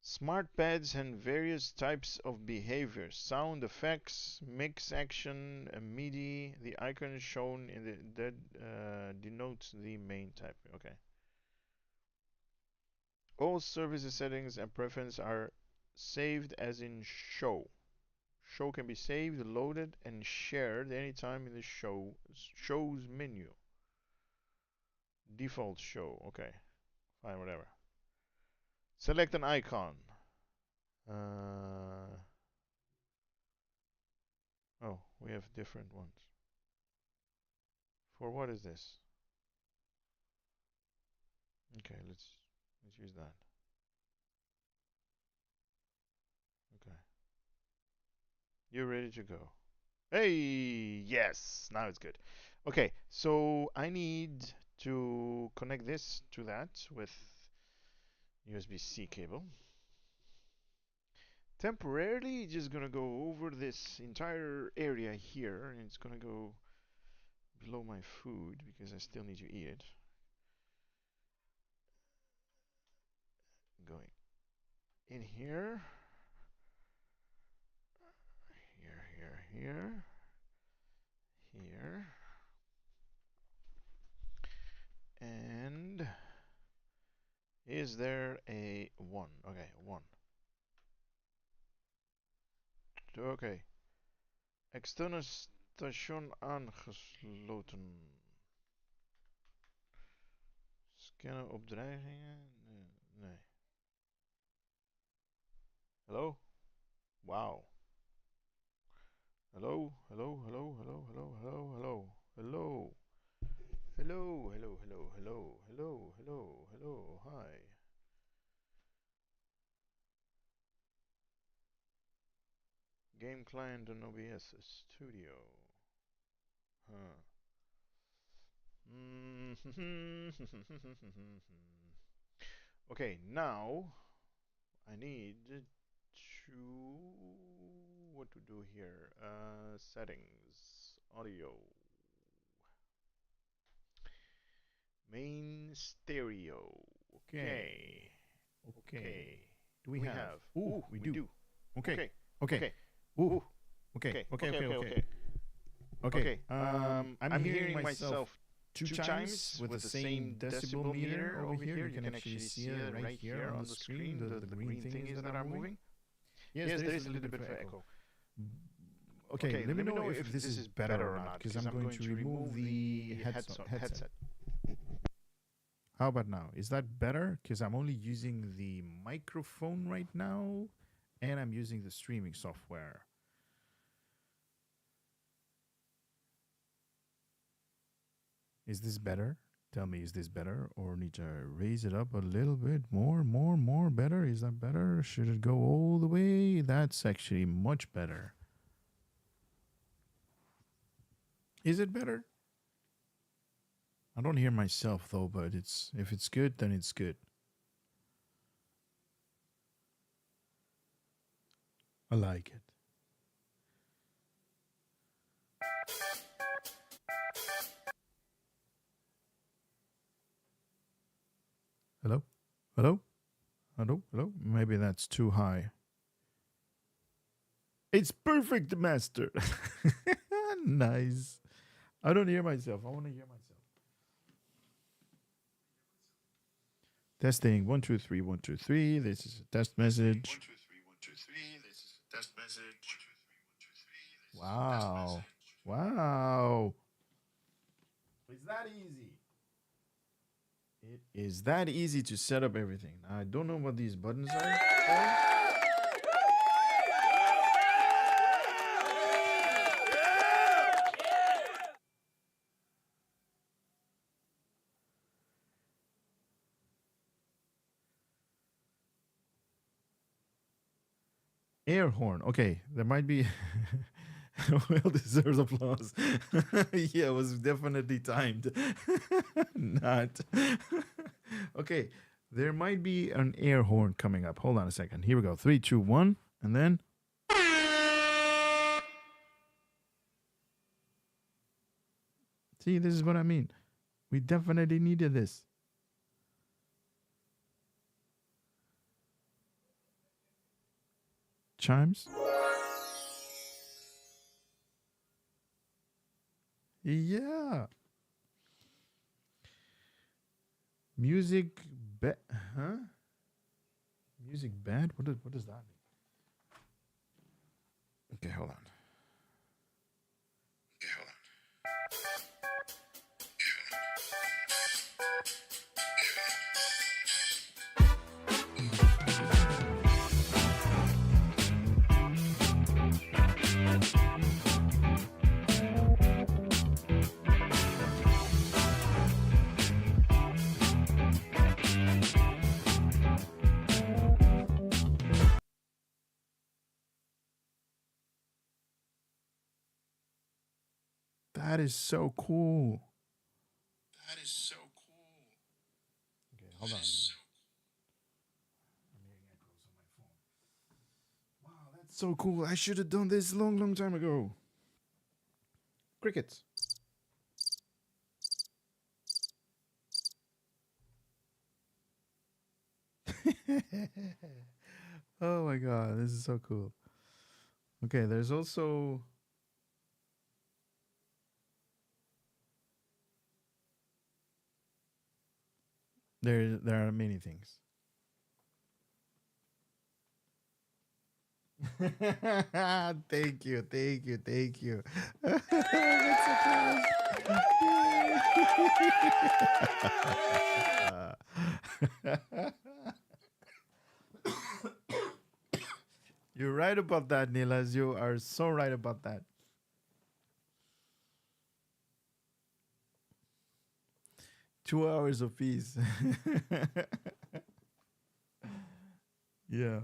Smart pads and various types of behavior. Sound effects, mix action, MIDI. The icon is shown in that denotes the main type. Okay. All services settings and preferences are saved as in show. Show can be saved, loaded, and shared anytime in the show's menu. Default show. Okay. Fine, whatever. Select an icon. Uh, oh, we have different ones. For what is this? Okay, let's use that. Okay. You're ready to go. Hey, yes, now it's good. Okay, so I need to connect this to that with USB-C cable. Temporarily, just gonna go over this entire area here, and it's gonna go below my food because I still need to eat it. Going in here, here, here, and is there a 1? Okay, 1. Okay. Externe station aangesloten. Scannen op dreigingen? Nee. Hello? Wow. Hello? Hello? Hello? Hello? Hello? Hello? Hello? Hello? Hello? Hello? Hello? Hello? Hello? Hello? Hello? Hi. Game client on OBS Studio. Huh. Okay, now I need to what to do here. Settings, audio, main stereo. Okay. Okay. Okay. Do we have? Ooh, We we do. do. Okay. Okay. Okay. Ooh. Ooh. Okay. Okay. Okay. Okay. Okay. Okay. Okay. Okay. Okay. I'm I'm hearing hearing myself myself two times with the same decibel meter over here. You can actually see it right here on the screen. The green thing is that are moving. Yes, there is a little bit of echo. Okay, let me know if this is better or not, because I'm going to remove the headset. How about now? Is that better? Because I'm only using the microphone right now, and I'm using the streaming software. Is this better? Tell me, is this better, or need to raise it up a little bit more, better? Is that better? Should it go all the way? That's actually much better. Is it better? I don't hear myself though, but if it's good, then it's good. I like it. Hello? Hello? Hello? Hello? Maybe that's too high. It's perfect, master. Nice. I don't hear myself. I want to hear myself. Testing 1 2 3 1 2 3. This is a test message. 1 2 3 1 2 3. This is a test message. Wow. Wow. It's that easy. It is that easy to set up everything. Now, I don't know what these buttons are for. Air horn. Okay, there might be well deserves applause. Yeah, it was definitely timed. Not. Okay, there might be an air horn coming up. Hold on a second. Here we go. 3, 2, 1, and then. See, this is what I mean. We definitely needed this. Chimes. Yeah. Music huh? Music bad? What does that mean? Okay, hold on. That is so cool. That is so cool. Okay, hold on. Wow, that's so cool. I should have done this long time ago. Crickets. Oh my god, this is so cool. Okay, there's also there are many things. Thank you. You're right about that, Nilas. You are so right about that. Two hours of peace. Yeah.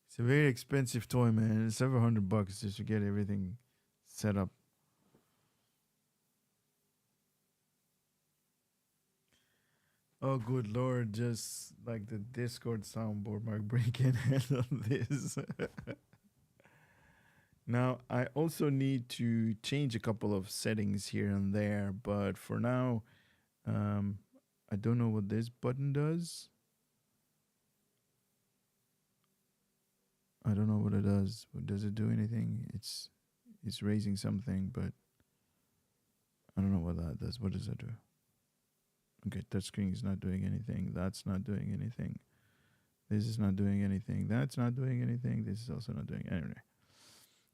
It's a very expensive toy, man. It's several $100 just to get everything set up. Oh, good lord! Just like the Discord soundboard, my brain can handle this. Now, I also need to change a couple of settings here and there, but for now, I don't know what this button does. I don't know what it does. Does it do anything? It's raising something, but I don't know what that does. What does that do? Okay, touchscreen is not doing anything. That's not doing anything. This is not doing anything. That's not doing anything. This is also not doing anything.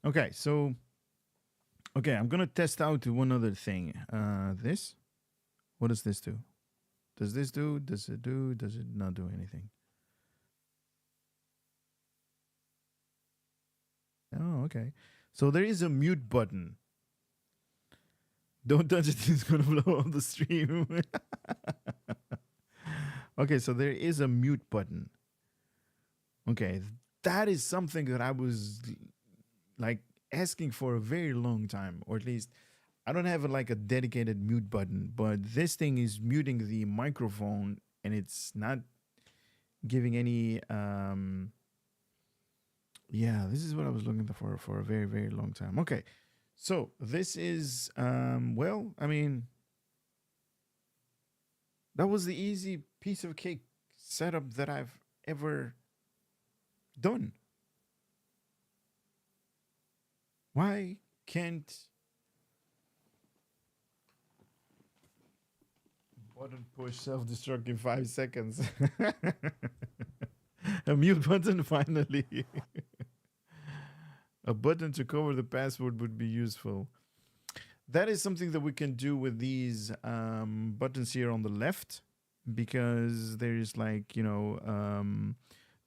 Okay, so okay, I'm gonna test out one other thing. This. What does this do? Does this do? Does it do? Does it not do anything? Oh, okay. So there is a mute button. Don't touch it, it's gonna blow up the stream. Okay, so there is a mute button. Okay, that is something that I was like asking for a very long time, or at least I don't have like a dedicated mute button, but this thing is muting the microphone and it's not giving any yeah, this is what I was looking for a very, very long time. Okay. So this is well, I mean, that was the easy piece of cake setup that I've ever done. Why can't button push self-destruct in 5 seconds? A mute button finally. A button to cover the password would be useful. That is something that we can do with these buttons here on the left, because there's like,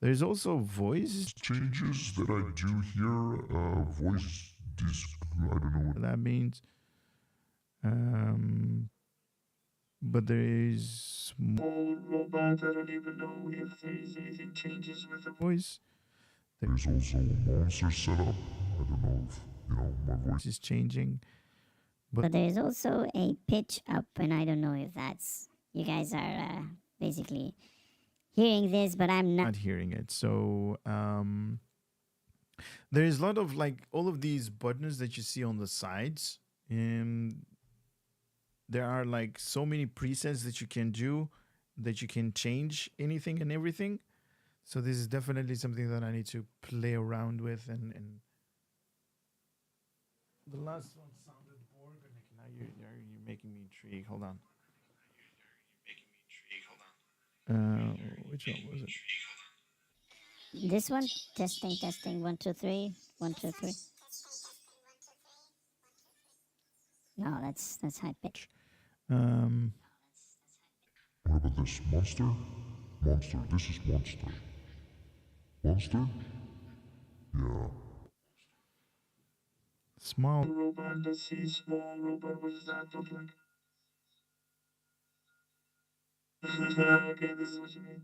there's also voice changes that I do here. Voice disc. I don't know what that means. But there is robot. I don't even know if there is anything changes with the voice. there's also a monster setup. I don't know if my voice is changing. But there is also a pitch up, and I don't know if that's you guys are basically hearing this, but I'm not hearing it. So there is a lot of like all of these buttons that you see on the sides, and there are like so many presets that you can do, that you can change anything and everything. So this is definitely something that I need to play around with, and the last one sounded boring. Now you're making me intrigued. Hold on. Which one was it? this one. Testing, testing. 1, 2, 3. 1, 2, 3. No, that's high pitch. Um, What about this? Monster? Monster. This is monster. Monster? Yeah. Small robot. Let's see. Small robot. What does that look like? Okay, this is what you mean.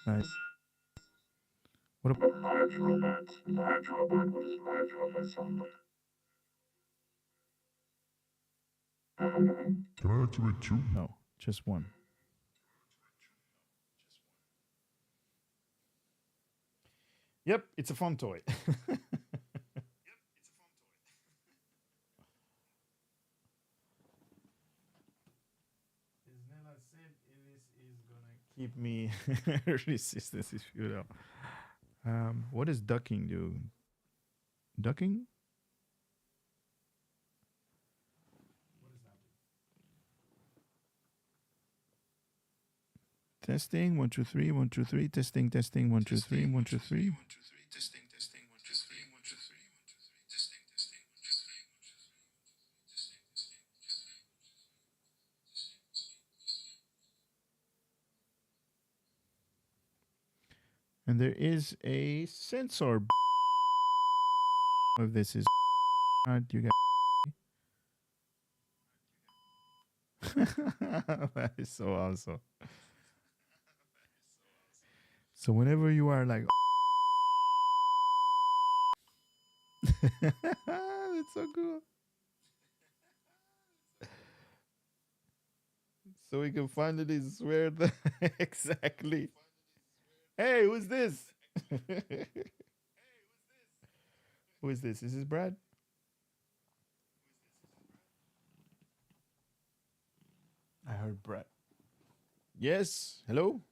Nice. What about large robot? Large robot. What does large robot sound like? Can I activate two? No, just one. Yep, it's a fun toy. Isnella said this is gonna keep me resistance is futile. What does ducking do? Ducking? Testing 1 2 3 1 2 3 testing testing 1 2 3 1 2 3 testing testing 1 2 3 1 2 3 1 2 3 testing testing 1 2 3 1 2 3 and there is a sensor. If this is not, you got that is so awesome. So whenever you are like that's so cool. So we can finally swear that exactly. Hey, who's this? Who is this? Is this Brad? I heard Brad. Yes. Hello?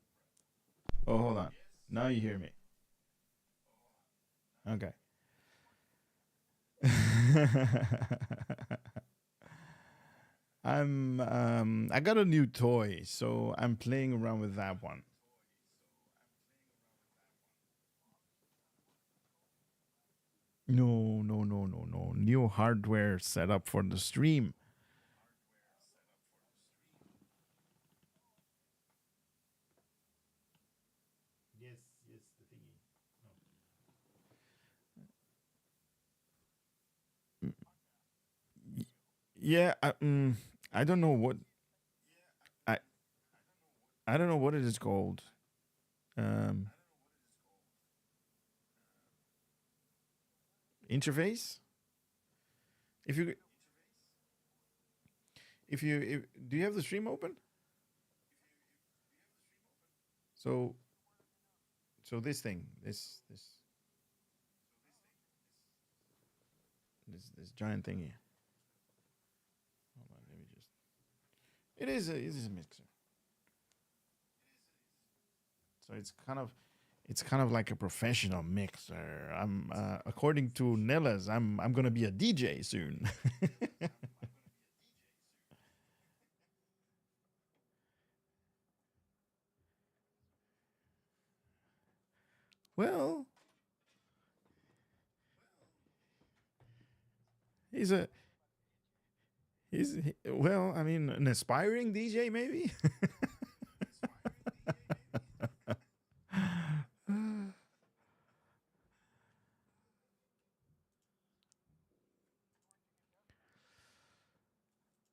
Oh, hold on. Now you hear me. Okay. I got a new toy, so I'm playing around with that one. No, no, no, no, no. New hardware set up for the stream. Yes, yes, the thingy. No. Yeah, I don't know what I I don't know what it is called. Um, interface. If you if do you have the stream open? So this thing, this giant thingy. Hold on, let me just. It is a mixer. So it's kind of like a professional mixer. I'm according to Nellas, I'm gonna be a DJ soon. Well, he's a well, I mean, an aspiring DJ maybe.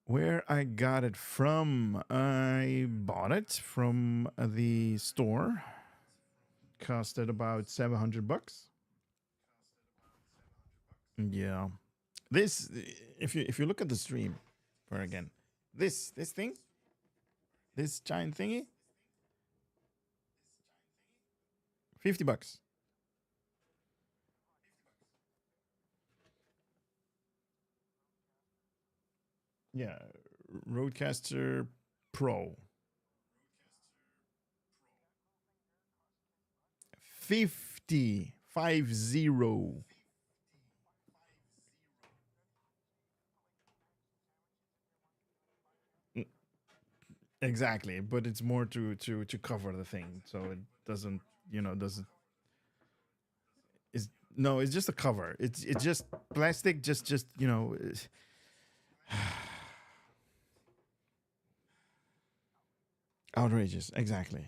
Where I got it from, I bought it from the store. Costed about $700. Yeah, this if you look at the stream, for again, this thing, this giant thingy, $50. Yeah, Roadcaster Pro, 50. Exactly, but it's more to cover the thing, so it doesn't doesn't. It's no, it's just a cover. It's just plastic, just outrageous. Exactly.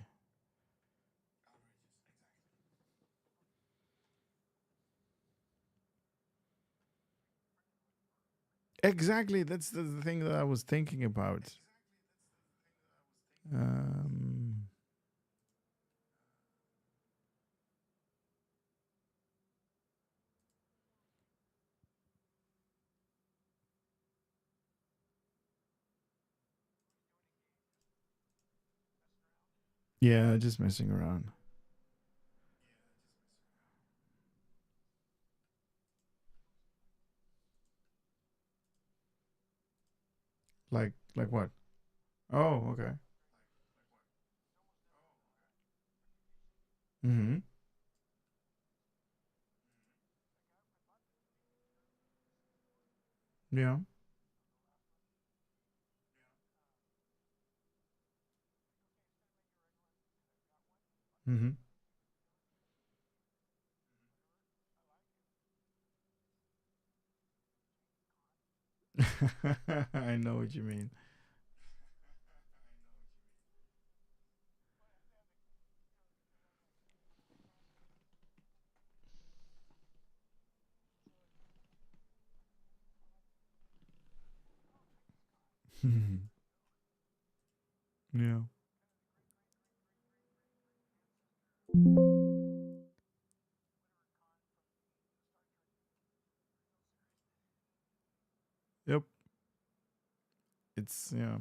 Exactly. That's the thing that I was thinking about. Um, yeah, just messing around. Like what? Oh, okay. Mm-hmm. Yeah. Mm-hmm. I know what you mean. Yeah. Yep. It's yeah.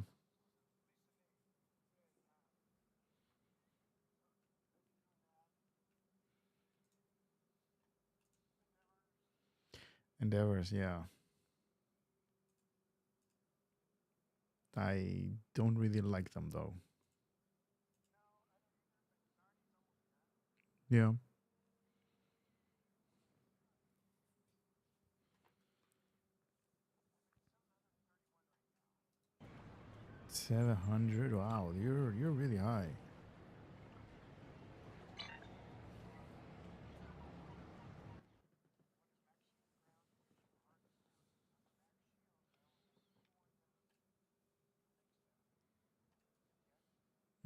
Endeavors. Yeah. I don't really like them though. Yeah. 700. Wow, you're really high.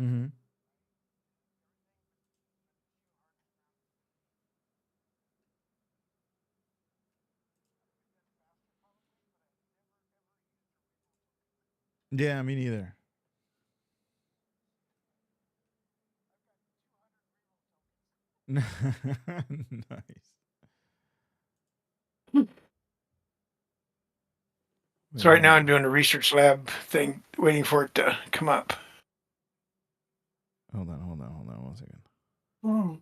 Mm-hmm. Yeah, me neither. Nice. Wait, So right hold now on. I'm doing a research lab thing, waiting for it to come up. Hold on 1 second. Hmm.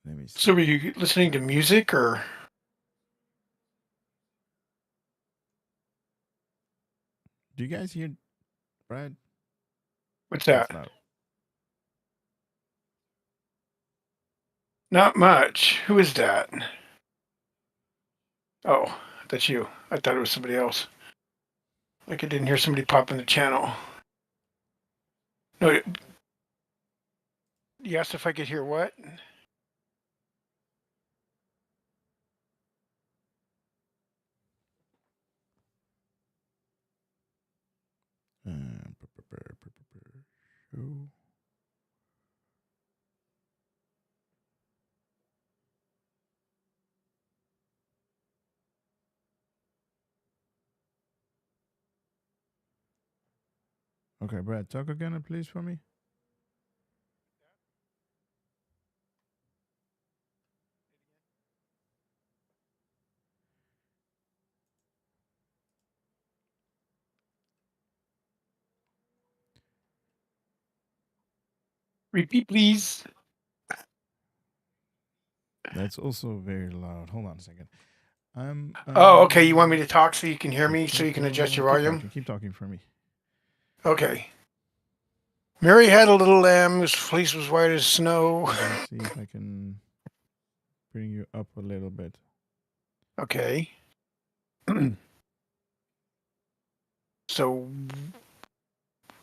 Let me So see. were you listening to music or Do you guys hear Brad? what's That's that? loud. Not much. Who is that? Oh, that's you. I thought it was somebody else. Like I didn't hear somebody pop in the channel. No, you asked if I could hear what? Show. Okay, Brad, talk again, please, for me. Repeat, please. That's also very loud. Hold on a second. I'm Oh, okay. You want me to talk so you can hear me, so you can adjust your keep volume? talking. Keep talking for me. Okay. Mary had a little lamb whose fleece was white as snow. I'm gonna see if I can bring you up a little bit. Okay. So,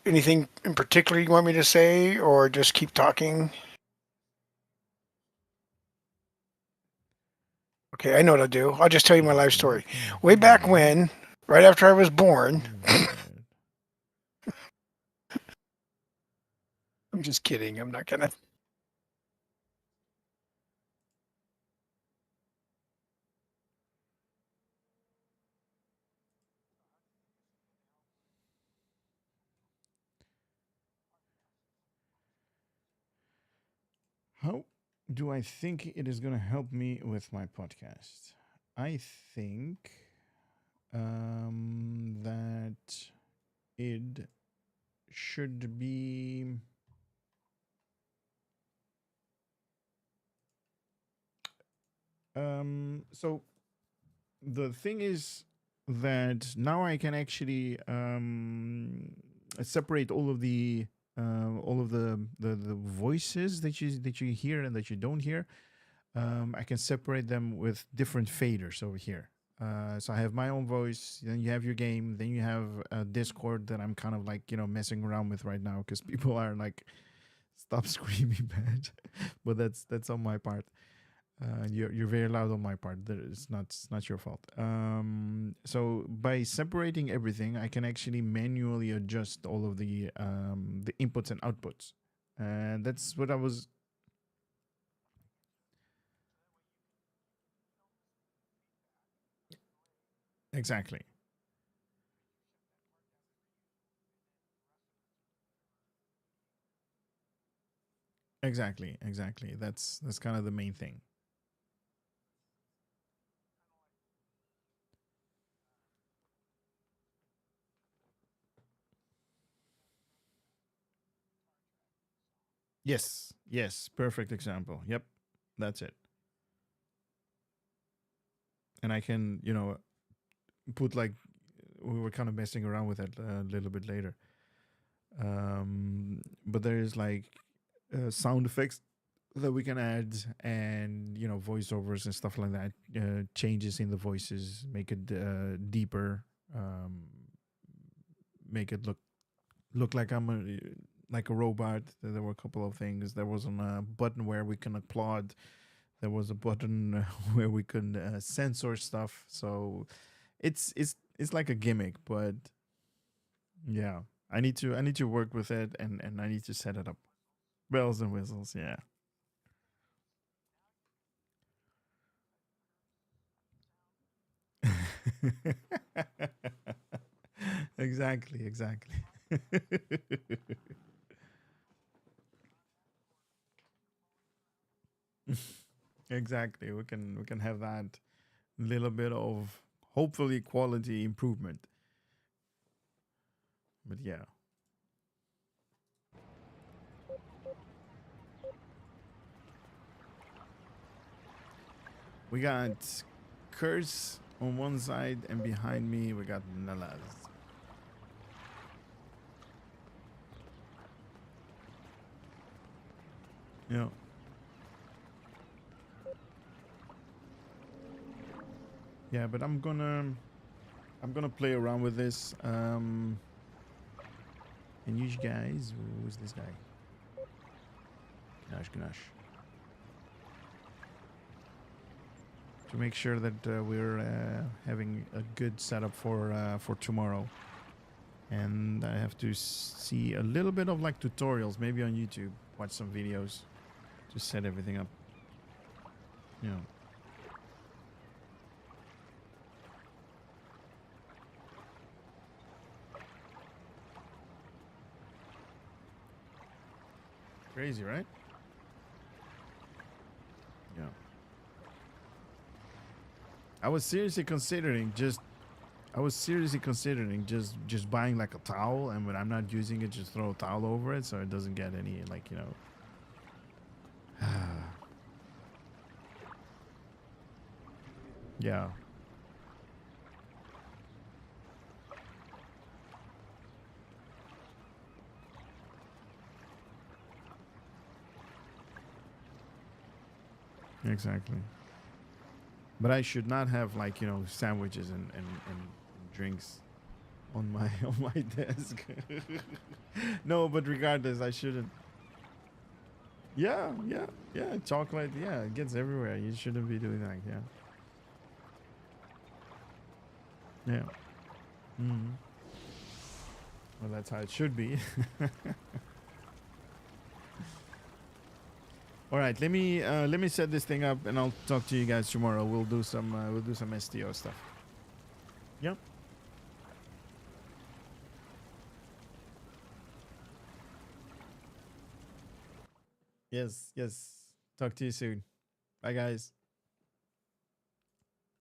anything in particular you want me to say, or just keep talking? Okay, I know what I'll do. I'll just tell you my life What story. can I Way back hear? when, right after I was born, What is that? I'm just kidding. I'm not gonna. How do I think it is gonna help me with my podcast? I think that it should be. So the thing is that now I can actually separate all of the voices that you hear and that you don't hear. I can separate them with different faders over here. So I have my own voice. Then you have your game. Then you have Discord that I'm kind of like messing around with right now because people are like, "Stop screaming, man!" But that's on my part. You're very loud on my part. It's not your fault. So by separating everything, I can actually manually adjust all of the inputs and outputs, and that's what I was exactly. Exactly. That's kind of the main thing. Yes, perfect example. Yep, that's it. And I can, put like we were kind of messing around with it a little bit later. But there is like sound effects that we can add, and voiceovers and stuff like that. Changes in the voices, make it deeper, um, make it look like I'm like a robot. There were a couple of things. There was a button where we can applaud. There was a button where we can censor stuff. So it's like a gimmick, but yeah. I need to work with it, and I need to set it up. Bells and whistles, yeah. Exactly, exactly. Exactly. We can have that little bit of hopefully quality improvement. But yeah, we got Curse on one side, and behind me we got Nalaz. Yeah. Yeah, but I'm gonna play around with this. And you guys, who's this guy? Ganache, Ganache. To make sure that we're having a good setup for tomorrow. And I have to see a little bit of like tutorials, maybe on YouTube. Watch some videos to set everything up. Yeah. Crazy, right? Yeah. I was seriously considering just just buying like a towel, and when I'm not using it, just throw a towel over it so it doesn't get any like, Yeah. Exactly. But I should not have like, sandwiches and drinks on my on my desk. No, but regardless, I shouldn't. Yeah, yeah, yeah. Chocolate, yeah, it gets everywhere. You shouldn't be doing that. Yeah, yeah. Mm. Well, that's how it should be. All right, let me set this thing up, and I'll talk to you guys tomorrow. We'll do some STO stuff. Yep. Yes, yes. Talk to you soon. Bye, guys.